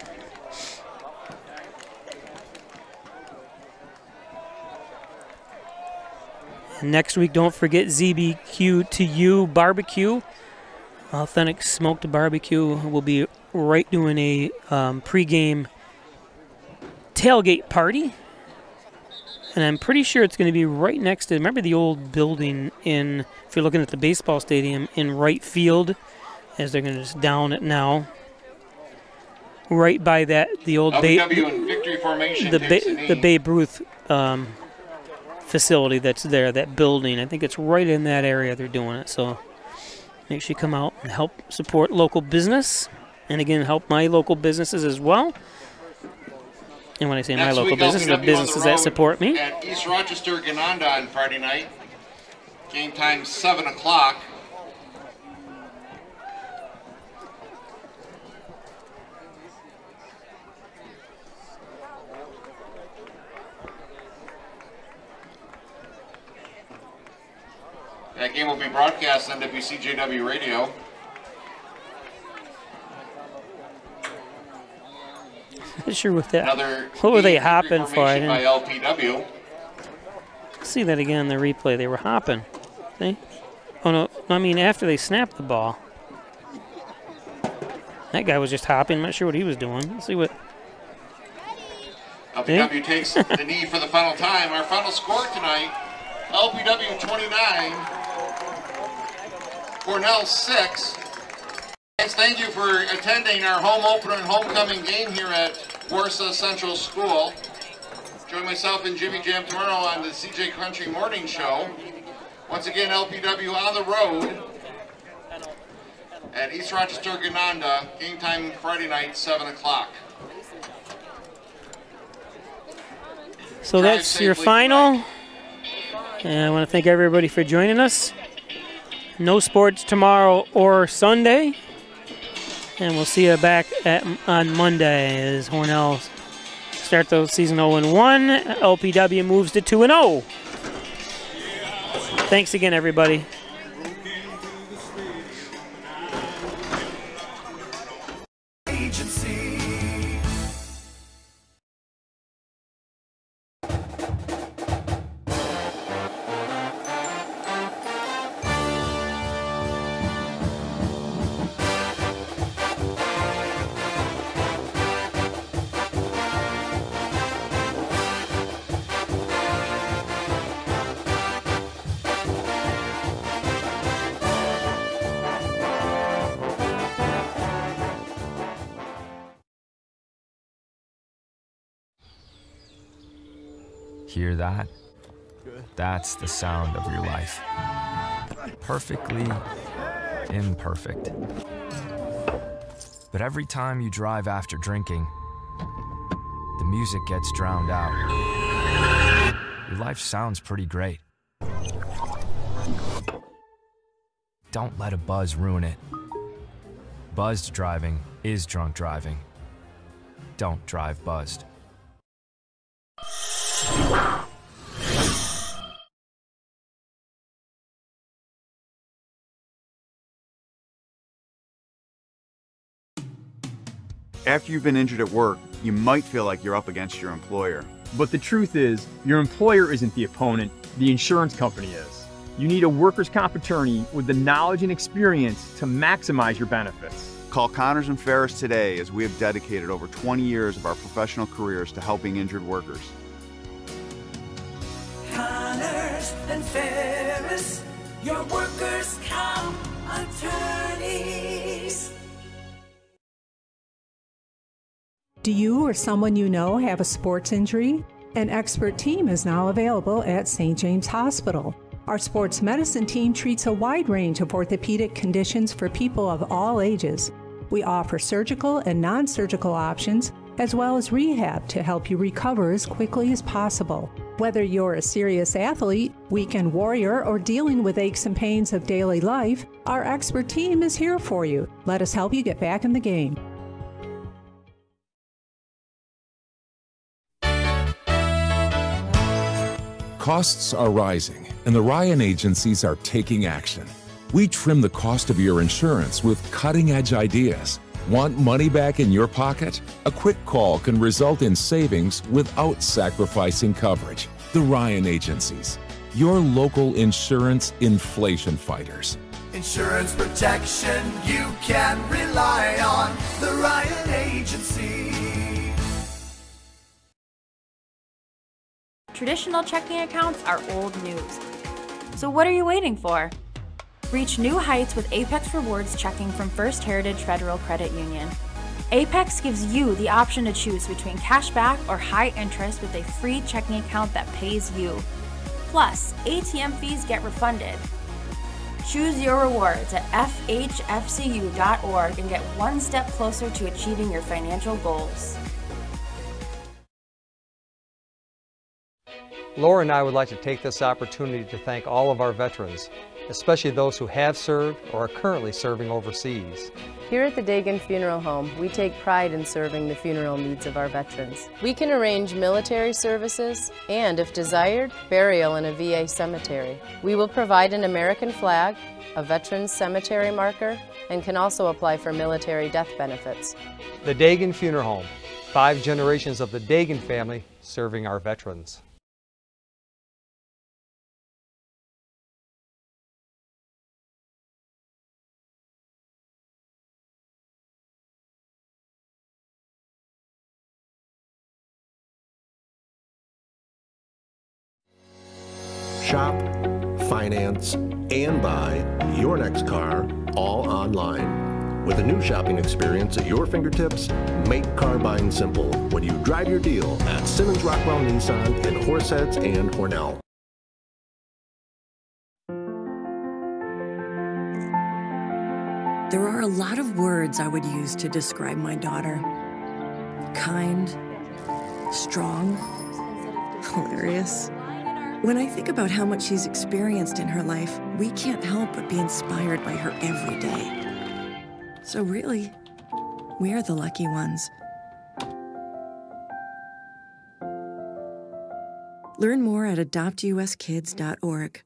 And next week, don't forget ZBQ2U barbecue. Authentic smoked barbecue. Will be right doing a pregame tailgate party. And I'm pretty sure it's going to be right next to, remember the old building in, if you're looking at the baseball stadium, in right field, as they're going to just down it now. Right by that, the old the Babe Ruth facility that's there, that building. I think it's right in that area they're doing it. So make sure you come out and help support local business. And again, help my local businesses as well. And when I say my local business, the businesses that support me. At East Rochester, Gananda on Friday night. Game time 7 o'clock. That game will be broadcast on WCJW Radio. Not sure what that. What were they hopping for? I didn't by LPW. see that again in the replay. They were hopping. See? Oh no! I mean after they snapped the ball. That guy was just hopping. I'm not sure what he was doing. Let's see what. LPW takes the knee for the final time. Our final score tonight: LPW 29, Hornell 6. Thank you for attending our home opener and homecoming game here at Warsaw Central School. Join myself and Jimmy Jam tomorrow on the CJ Country Morning Show. Once again, LPW on the road at East Rochester, Gananda. Game time Friday night, 7 o'clock. So that's your final. And I want to thank everybody for joining us. No sports tomorrow or Sunday. And we'll see you back on Monday as Hornell start the season 0-1. LPW moves to 2-0. Thanks again, everybody. Hear that? That's the sound of your life. Perfectly imperfect. But every time you drive after drinking, the music gets drowned out. Your life sounds pretty great. Don't let a buzz ruin it. Buzzed driving is drunk driving. Don't drive buzzed. After you've been injured at work, you might feel like you're up against your employer. But the truth is, your employer isn't the opponent, the insurance company is. You need a workers' comp attorney with the knowledge and experience to maximize your benefits. Call Connors and Ferris today as we have dedicated over 20 years of our professional careers to helping injured workers. Connors and Ferris, your workers' comp attorneys. Do you or someone you know have a sports injury? An expert team is now available at St. James Hospital. Our sports medicine team treats a wide range of orthopedic conditions for people of all ages. We offer surgical and non-surgical options, as well as rehab to help you recover as quickly as possible. Whether you're a serious athlete, weekend warrior, or dealing with aches and pains of daily life, our expert team is here for you. Let us help you get back in the game. Costs are rising, and the Ryan agencies are taking action. We trim the cost of your insurance with cutting-edge ideas. Want money back in your pocket? A quick call can result in savings without sacrificing coverage. The Ryan agencies, your local insurance inflation fighters. Insurance protection you can rely on. The Ryan Agency. Traditional checking accounts are old news. So what are you waiting for? Reach new heights with Apex Rewards checking from First Heritage Federal Credit Union. Apex gives you the option to choose between cash back or high interest with a free checking account that pays you. Plus, ATM fees get refunded. Choose your rewards at fhfcu.org and get one step closer to achieving your financial goals. Laura and I would like to take this opportunity to thank all of our veterans, especially those who have served or are currently serving overseas. Here at the Dagan Funeral Home, we take pride in serving the funeral needs of our veterans. We can arrange military services and, if desired, burial in a VA cemetery. We will provide an American flag, a veteran's cemetery marker, and can also apply for military death benefits. The Dagan Funeral Home, 5 generations of the Dagan family serving our veterans. shop, finance, and buy your next car all online. With a new shopping experience at your fingertips, make car buying simple when you drive your deal at Simmons Rockwell Nissan in Horseheads and Hornell. There are a lot of words I would use to describe my daughter. Kind, strong, hilarious. When I think about how much she's experienced in her life, we can't help but be inspired by her every day. So really, we're the lucky ones. Learn more at adoptuskids.org.